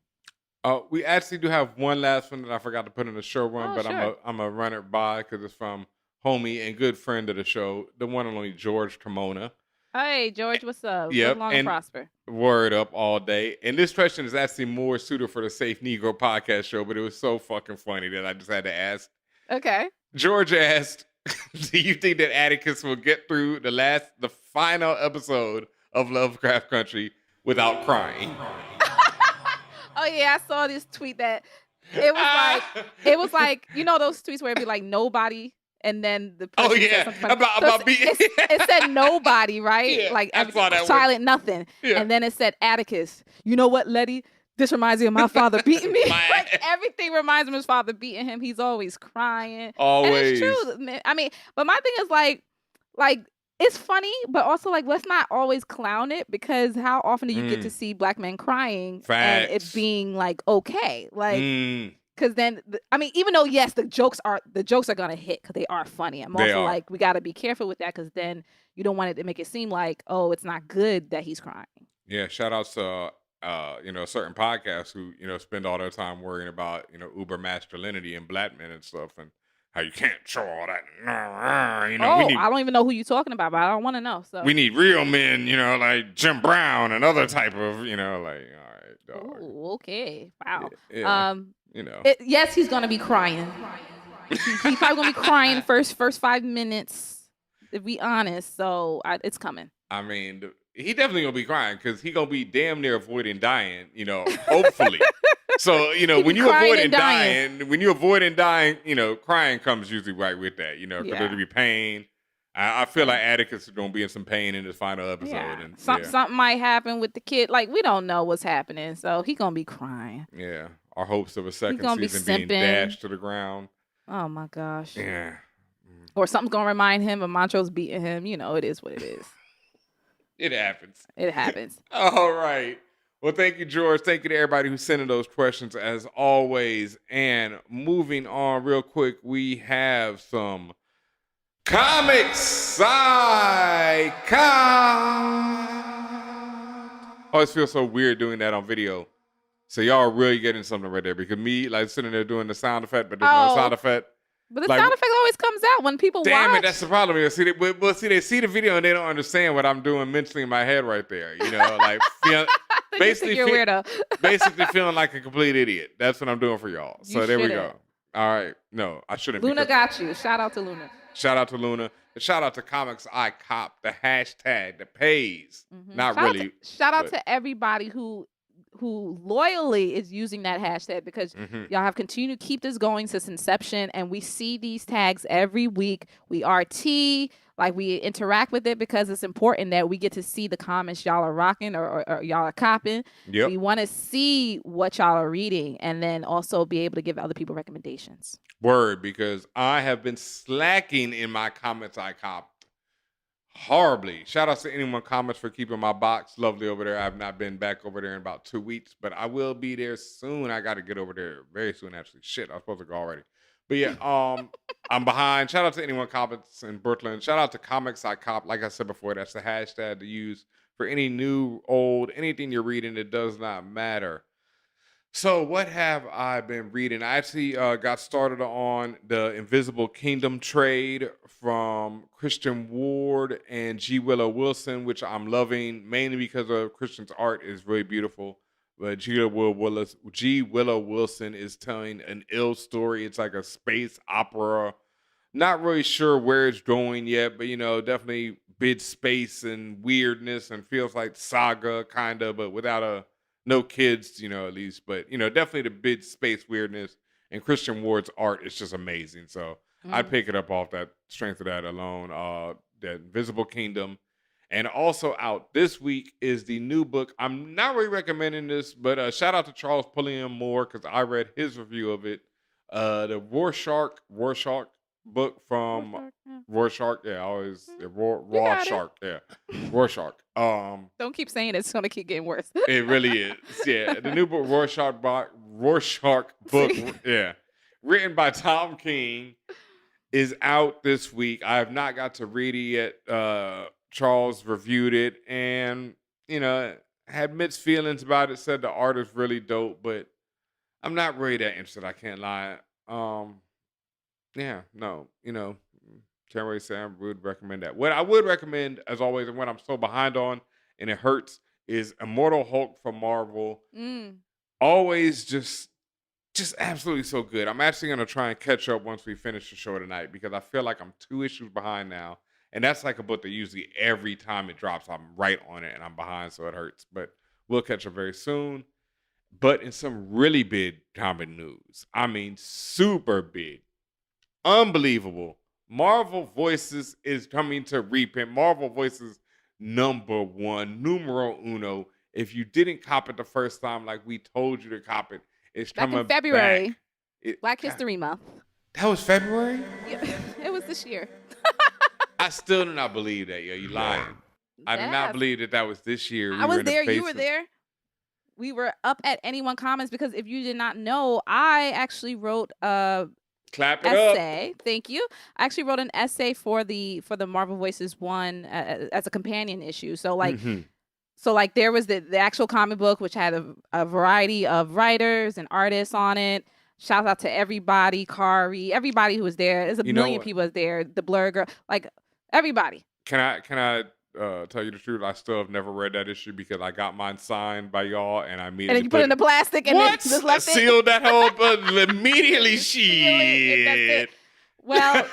We actually do have one last one that I forgot to put in the show run, but sure. I'm a run it by because it's from homie and good friend of the show, the one and only George Cremona. Hey, George, what's up? Yep, Live long and prosper. Word up all day. And this question is actually more suited for the Safe Negro podcast show, but it was so fucking funny that I just had to ask. Okay. George asked, do you think that Atticus will get through the final episode of Lovecraft Country without crying? Oh yeah, I saw this tweet that it was like those tweets where it'd be like nobody, and then the person said something funny. It said nobody, right? Yeah, like I saw that silent nothing, and then it said Atticus. You know what, Letty? This reminds me of my father beating me. Like everything reminds him of his father beating him. He's always crying. Always. And it's true. I mean, but my thing is like it's funny, but also like let's not always clown it, because how often do you get to see black men crying and it being like okay? Like Because then, I mean, even though yes, the jokes are gonna hit because they are funny. I'm They also are. like, we got to be careful with that because then you don't want it to make it seem like, oh, it's not good that he's crying. Yeah, shout outs to certain podcasts who, spend all their time worrying about, uber masculinity and black men and stuff and how you can't show all that. We Oh, need I don't even know who you're talking about, but I don't want to know. So we need real men, like Jim Brown and other type of, all right, dog. Ooh, okay, wow. Yeah, Yes, he's gonna be crying. He's probably gonna be crying first 5 minutes, to be honest. So it's coming. I mean, he definitely gonna be crying because he gonna be damn near avoiding dying, hopefully. So, when you avoiding dying, crying comes usually right with that, because there'll be pain. I feel like Atticus is gonna be in some pain in his final episode. Yeah. And Something might happen with the kid. Like, we don't know what's happening, so he gonna be crying. Yeah. Our hopes of a second gonna be season being simping. dashed to the ground. Oh my gosh. Yeah. Or something's gonna remind him of Montrose beating him. It is what it is. It happens. It happens. All right. Well, thank you, George. Thank you to everybody who's sending those questions as always. And moving on real quick, we have some comics always feels so weird doing that on video. So y'all are really getting something right there because me like sitting there doing the sound effect, but there's no sound effect. But the sound effect always comes out when people watch. Damn it, that's the problem. They see the video and they don't understand what I'm doing mentally in my head right there. Like basically you're a weirdo. basically feeling like a complete idiot. That's what I'm doing for y'all. So You there we shouldn't. go. All right. No, I shouldn't. Luna because- got you. Shout out to Luna. Shout out to Luna. And shout out to Comics I Cop, the hashtag that pays. Not Shout out really. Shout out but- to everybody who loyally is using that hashtag because y'all have continued to keep this going since inception, and we see these tags every week. We RT, like we interact with it because it's important that we get to see the comments y'all are rocking or y'all are copping. Yep. We want to see what y'all are reading and then also be able to give other people recommendations. Word, because I have been slacking in my comments I copped horribly. Shout out to anyone comments for keeping my box lovely over there. I've not been back over there in about 2 weeks, but I will be there soon. I got to get over there very soon, actually. Shit, I was supposed to go already. But yeah, I'm behind. Shout out to anyone comments in Brooklyn. Shout out to Comics I Cop. Like I said before, that's the hashtag to use for any new, old, anything you're reading. It does not matter. So what have I been reading? I actually got started on the Invisible Kingdom trade from Christian Ward and G. Willow Wilson, which I'm loving, mainly because of Christian's art is really beautiful. But G. Willow Wilson is telling an ill story. It's like a space opera. Not really sure where it's going yet, but definitely big space and weirdness and feels like Saga kind of, but without no kids, at least, but definitely the big space weirdness, and Christian Ward's art is just amazing. So I'd pick it up off that strength of that alone. The Invisible Kingdom. And also out this week is the new book. I'm not really recommending this, but shout out to Charles Pulliam Moore because I read his review of it. The Rorschach book from Rorschach. Yeah, Rorschach. Yeah, Rorschach. Don't keep saying it's gonna keep getting worse. It really is. Yeah, the new book Rorschach book. Yeah, written by Tom King is out this week. I have not got to read it yet. Charles reviewed it and had mixed feelings about it. Said the art is really dope, but I'm not really that interested. I can't lie. Yeah, no, can't really say I would recommend that. What I would recommend, as always, and what I'm so behind on, and it hurts, is Immortal Hulk from Marvel. Always just absolutely so good. I'm actually going to try and catch up once we finish the show tonight because I feel like I'm 2 issues behind now. And that's like a book that usually every time it drops, I'm right on it and I'm behind, so it hurts. But we'll catch up very soon. But in some really big comic news, I mean, super big, unbelievable, Marvel Voices is coming to reprint. Marvel Voices #1, numero uno. If you didn't cop it the first time, like we told you to cop it, it's Back coming in February. back. Black History Month. That was February? Yeah, it was this year. I still do not believe that, yo. You lying. I do Yes. not believe that was this year. I was there. You were there. we were up at Anyone Comments because if you did not know, I actually wrote a Clap it essay. Thank you. I actually wrote an essay for the Marvel Voices 1 as a companion issue. So like. Mhm. So like there was the actual comic book, which had a variety of writers and artists on it. Shout out to everybody, Kari, everybody who was there. There's a You know million what? people was there. The Blur Girl, like everybody. Can I tell you the truth? I still have never read that issue because I got mine signed by y'all and I And immediately then you put it in the plastic and then what? just left it. Sealed that whole but immediately Seal it, and that's shit. it. Well,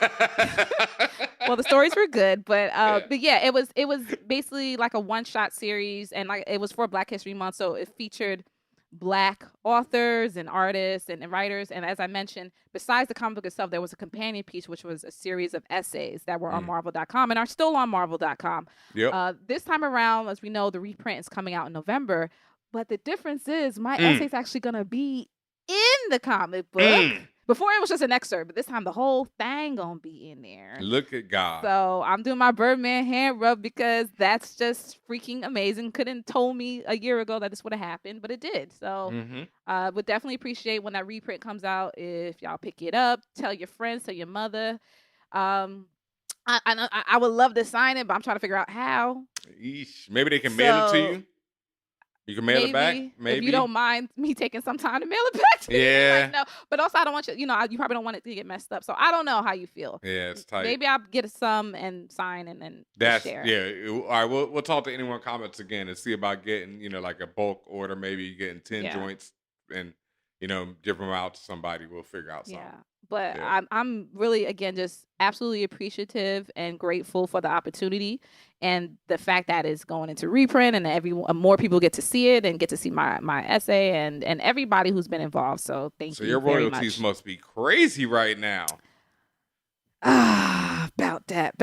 well, the stories were good, but yeah, it was basically like a one-shot series, and like it was for Black History Month, so it featured Black authors and artists and writers. And as I mentioned, besides the comic book itself, there was a companion piece, which was a series of essays that were on Marvel.com and are still on Marvel.com. Yep. This time around, as we know, the reprint is coming out in November, but the difference is my essay's actually gonna be in the comic book. Before it was just an excerpt, but this time the whole thing gonna be in there. Look at God. So I'm doing my Birdman hand rub because that's just freaking amazing. Couldn't told me a year ago that this would have happened, but it did. So would definitely appreciate when that reprint comes out if y'all pick it up. Tell your friends, tell your mother. I would love to sign it, but I'm trying to figure out how. Eesh. Maybe they can mail it to you. You can mail it back. Maybe if you don't mind me taking some time to mail it back to you. Yeah. Like, no, but also I don't want you. You know, you probably don't want it to get messed up. So I don't know how you feel. Yeah, it's tight. Maybe I'll get some and sign and then That's share. yeah. All right, we'll talk to Anyone Comments again and see about getting like a bulk order, maybe getting 10 joints and give them out to somebody. We'll figure out something. Yeah. But I'm really, again, just absolutely appreciative and grateful for the opportunity and the fact that it's going into reprint and more people get to see it and get to see my essay and everybody who's been involved. So thank you. So your very royalties much. must be crazy right now. About that.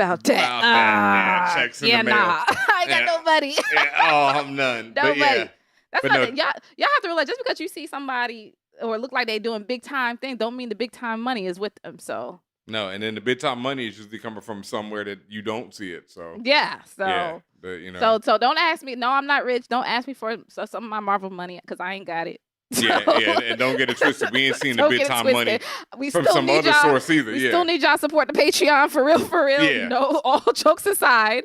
Checks in the mail. I ain't got no money. I'm none. No But money. yeah. That's But not no- y'all have to realize just because you see somebody or look like they doing big time thing don't mean the big time money is with them. So No, and then the big time money is usually coming from somewhere that you don't see it. So yeah. So yeah, but so don't ask me. No, I'm not rich. Don't ask me for some of my Marvel money because I ain't got it. yeah, and don't get it twisted. We ain't seen the Don't big get it time twisted. money We from still some need other y'all- source either. We Yeah. still need y'all to support the Patreon for real. Yeah. No, all jokes aside,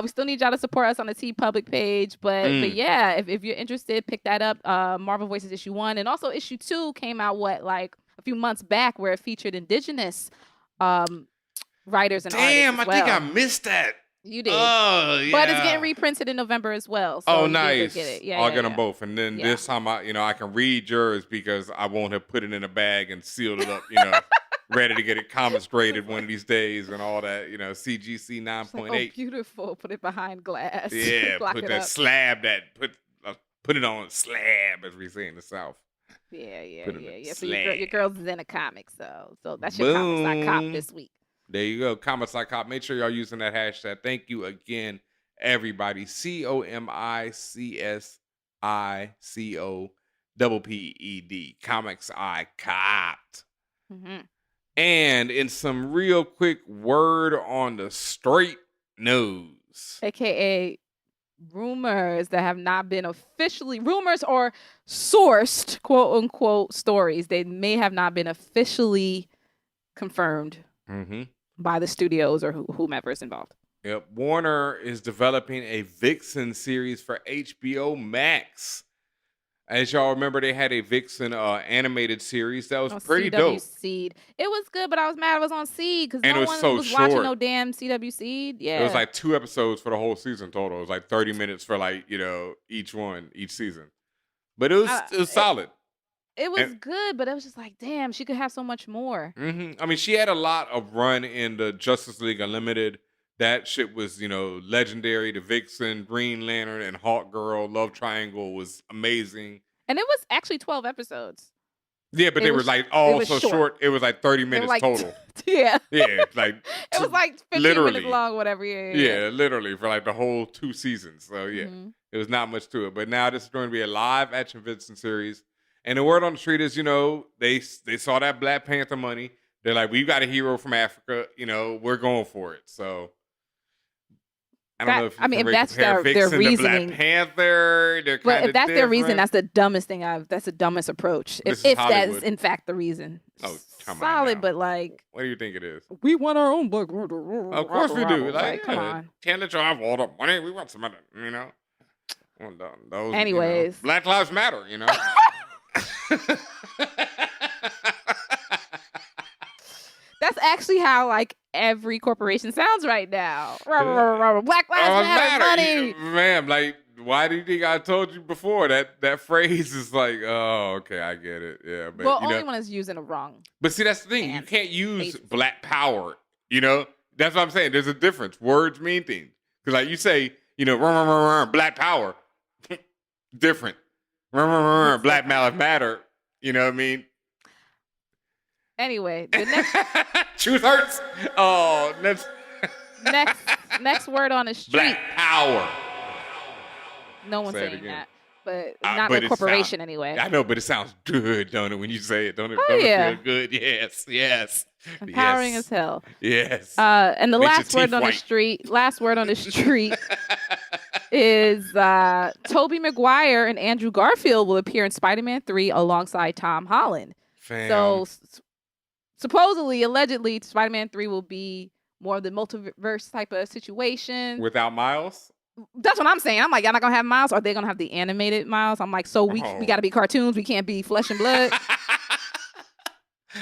we still need y'all to support us on the T Public page. But yeah, if you're interested, pick that up. Marvel Voices issue 1 and also issue 2 came out like a few months back where it featured Indigenous writers and artists. Damn, as I think I well. missed that. You did. Oh yeah. But it's getting reprinted in November as well. So Oh, you nice. Get it. Yeah, I'll yeah, get them yeah. both, and then Yeah. this time I can read yours because I won't have put it in a bag and sealed it up. Ready to get it comics graded one of these days and all that. CGC It's like, 9.8. oh, beautiful. Put it behind glass. Yeah, Block put it that up. slab put it on a slab, as we say in the South. Yeah. Put it in So slab. your girls is in a comic, so that's your comics cop Boom. this week. There you go. Comics Like Cop. Make sure y'all using that hashtag. Thank you again, everybody. COMICSICOPPED. Comics I Copped. Mm-hmm. And in some real quick word on the straight news. AKA rumors that have not been officially rumors or sourced quote unquote stories. They may have not been officially confirmed by the studios or whomever is involved. Yep. Warner is developing a Vixen series for HBO Max. As y'all remember, they had a Vixen animated series that was pretty CW dope. Seed. It was good, but I was mad it was on Seed because And no it was one so was watching short. no damn CW Seed. Yeah. It was like 2 episodes for the whole season total. It was like 30 minutes for each season. But it was solid. It was good, but it was just like, damn, she could have so much more. I mean, she had a lot of run in the Justice League Unlimited. That shit was, legendary. The Vixen, Green Lantern, and Hawk Girl love triangle was amazing. And it was actually 12 episodes. Yeah, but they were like all so short. It was like 30 minutes like, total. Yeah. Yeah, like it was like 15 literally minutes long, whatever. Yeah. Yeah, literally for like the whole 2 seasons. So yeah, it was not much to it. But now this is going to be a live action Vixen series. And the word on the street is, they saw that Black Panther money. They're like, we've got a hero from Africa. We're going for it. So I don't know if you I mean, can if that's compare their Vixen to reasoning, Black Panther. They're but kind if of that's their reason, different. that's the dumbest thing that's the dumbest approach. This If is that is Hollywood. in fact the reason. Oh, come on Solid, now. but like, What do you think it is? we want our own book. Of course we do. Like, come on. Can't let you have all the money. We want some of it, you know. Well, those, Anyways. Black Lives Matter, you know. That's actually how like every corporation sounds right now. Black Lives Matter, money. Ma'am, like, why do you think I told you before that phrase is like, oh, okay, I get it. Yeah, but Well, you know, only when it's used in a wrong. but see, that's the thing. You can't use basis. Black Power. You know, that's what I'm saying. There's a difference. Words mean things. Because like you say, you know, Black Power, different. Black Lives Matter. You know what I mean? Anyway, the next Truth hurts. Oh, next word on the street. Black Power. No one's Say it saying again. that, but not but a it corporation sound- anyway. I know, but it sounds good, don't it? When you say it, don't it? Oh, Don't yeah. it feel good? Yes. Empowering yes. as hell. Yes. And the Makes your last word teeth on white. the street. Last word on the street is Tobey Maguire and Andrew Garfield will appear in Spider-Man 3 alongside Tom Holland. Fam. So supposedly, allegedly, Spider-Man 3 will be more of the multiverse type of situation. Without Miles? That's what I'm saying. I'm like, y'all not gonna have Miles? Or are they gonna have the animated Miles? I'm like, so we gotta be cartoons. We can't be flesh and blood.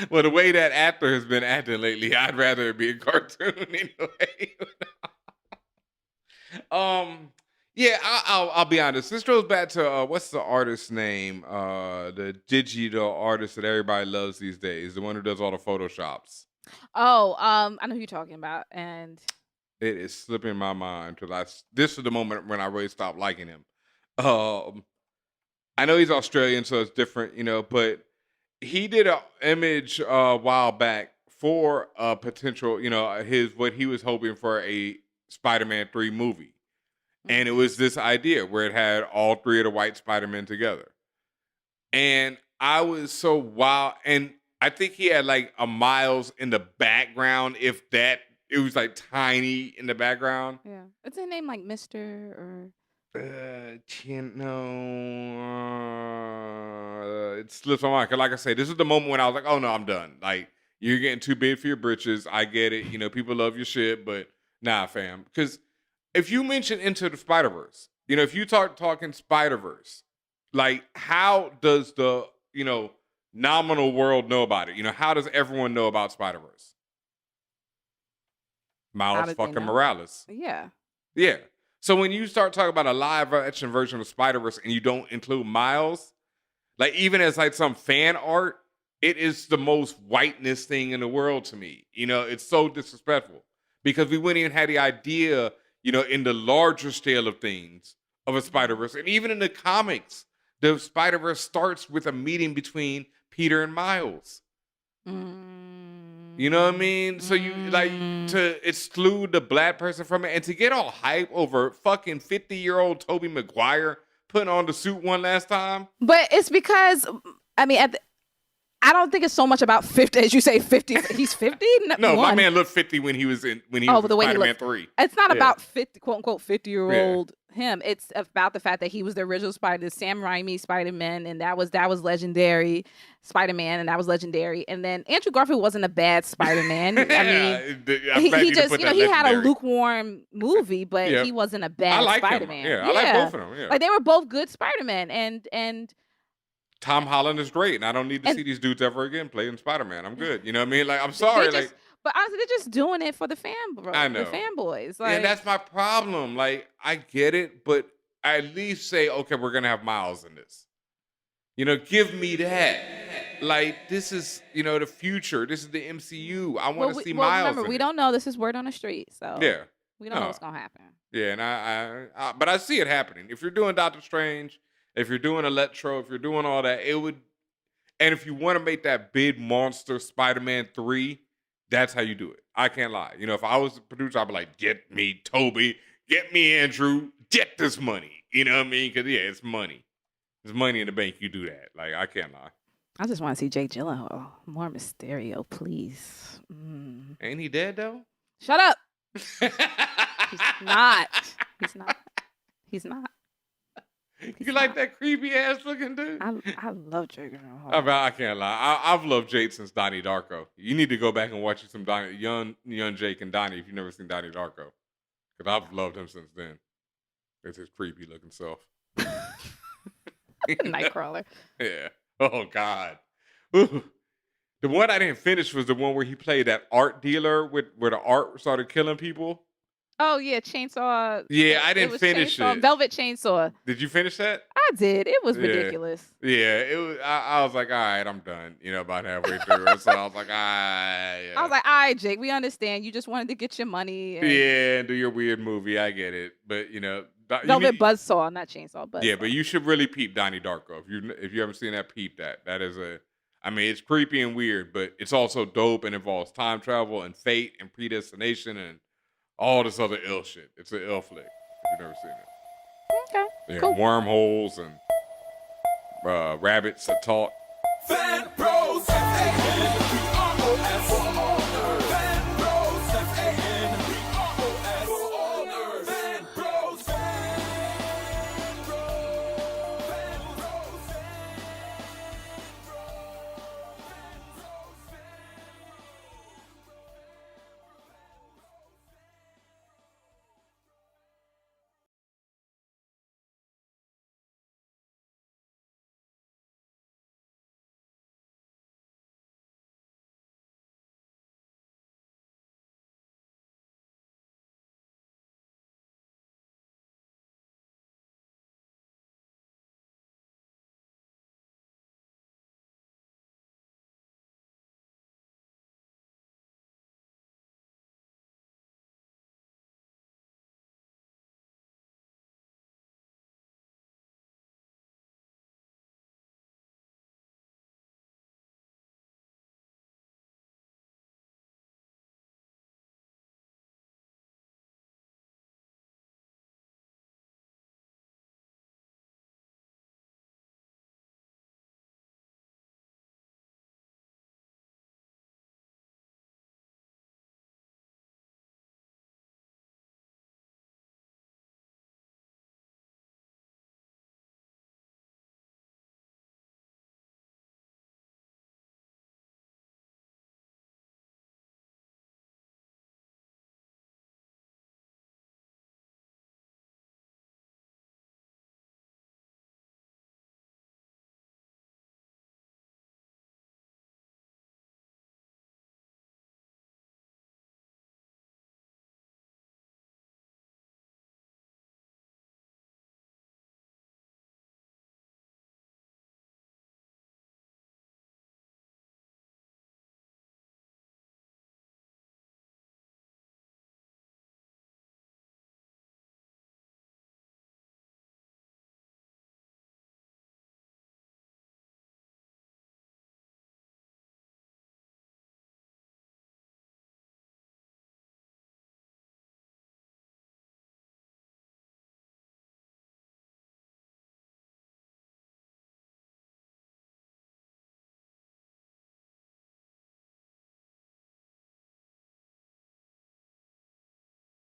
Well, the way that actor has been acting lately, I'd rather it be a cartoon anyway. Yeah, I'll be honest. This goes back to what's the artist's name? The digital artist that everybody loves these days, the one who does all the photoshops. I know who you're talking about, and It is slipping my mind because this is the moment when I really stopped liking him. I know he's Australian, so it's different, you know, but he did an image a while back for a potential, you know, what he was hoping for a Spider-Man 3 movie. And it was this idea where it had all three of the white Spider-Men together. And I was so wild. And I think he had like a Miles in the background, if that. It was like tiny in the background. yeah, it's a name like Mr. or It slips my mind. 'Cause like I say, this is the moment when I was like, oh no, I'm done. Like, you're getting too big for your britches. I get it. You know, people love your shit, but nah, fam. Because if you mention Into the Spider-Verse, you know, if you talking Spider-Verse, like, how does the, you know, nominal world know about it? You know, how does everyone know about Spider-Verse? Miles did they fucking know? Morales. yeah. Yeah. So when you start talking about a live action version of Spider-Verse and you don't include Miles, like, even as like some fan art, it is the most whiteness thing in the world to me. You know, it's so disrespectful because we wouldn't even have the idea, you know, in the larger scale of things of a Spider-Verse. And even in the comics, the Spider-Verse starts with a meeting between Peter and Miles. You know what I mean? So you like to exclude the black person from it and to get all hype over fucking 50-year-old Tobey Maguire putting on the suit one last time. But it's because I mean, I don't think it's so much about 50 as you say. 50. He's 50. No, my man looked 50 when he was in the way he Spider-Man looked. 3. It's not Yeah. about 50, quote unquote, 50-year-old him. It's about the fact that he was the original the Sam Raimi Spider-Man, and that was legendary. Spider-Man, and that was legendary. And then Andrew Garfield wasn't a bad Spider-Man. I mean, he just, you know, he had a lukewarm movie, but he wasn't a bad Spider-Man. I like both of them. Yeah. Like, they were both good Spider-Man, and Tom Holland is great, and I don't need to see these dudes ever again playing Spider-Man. I'm good. You know what I mean? Like, I'm sorry. But honestly, they're just doing it for the I know. the fanboys. And that's my problem. Like, I get it, but I at least say, okay, we're gonna have Miles in this. You know, give me that. Like, this is, you know, the future. This is the MCU. I want to see Miles. Remember, we don't know. This is word on the street, so yeah, we don't know what's gonna happen. Yeah, and but I see it happening. If you're doing Doctor Strange, if you're doing Electro, if you're doing all that, it would. And if you want to make that big monster Spider-Man 3, that's how you do it. I can't lie. You know, if I was the producer, I'd be like, get me Toby, get me Andrew, get this money. You know what I mean? Because, yeah, it's money. There's money in the bank. You do that. Like, I can't lie. I just want to see Jake Gyllenhaal. More Mysterio, please. Ain't he dead, though? Shut up. He's not. He's not. He's not. You like that creepy ass looking dude? I love Jake Gyllenhaal. I can't lie. I've loved Jake since Donnie Darko. You need to go back and watch some young Jake and Donnie if you've never seen Donnie Darko, because I've loved him since then. It's his creepy looking self. Nightcrawler. Yeah. Oh God. Ooh. The one I didn't finish was the one where he played that art dealer where the art started killing people. Oh yeah, Chainsaw. Yeah, I didn't finish it. Velvet Chainsaw. Did you finish that? I did. It was ridiculous. Yeah, it was. I was like, all right, I'm done. About halfway through it. So I was like, yeah. I was like, all right, Jake, we understand. You just wanted to get your money. And do your weird movie. I get it, but Velvet Buzzsaw, not Chainsaw. Buzzsaw. Yeah, but you should really peep Donnie Darko. If you haven't seen that, peep that. That is it's creepy and weird, but it's also dope and involves time travel and fate and predestination and all this other ill shit. It's an ill flick if you've never seen it. Okay. Yeah, cool. Wormholes and rabbits that talk. Fan Bros, FANBROS.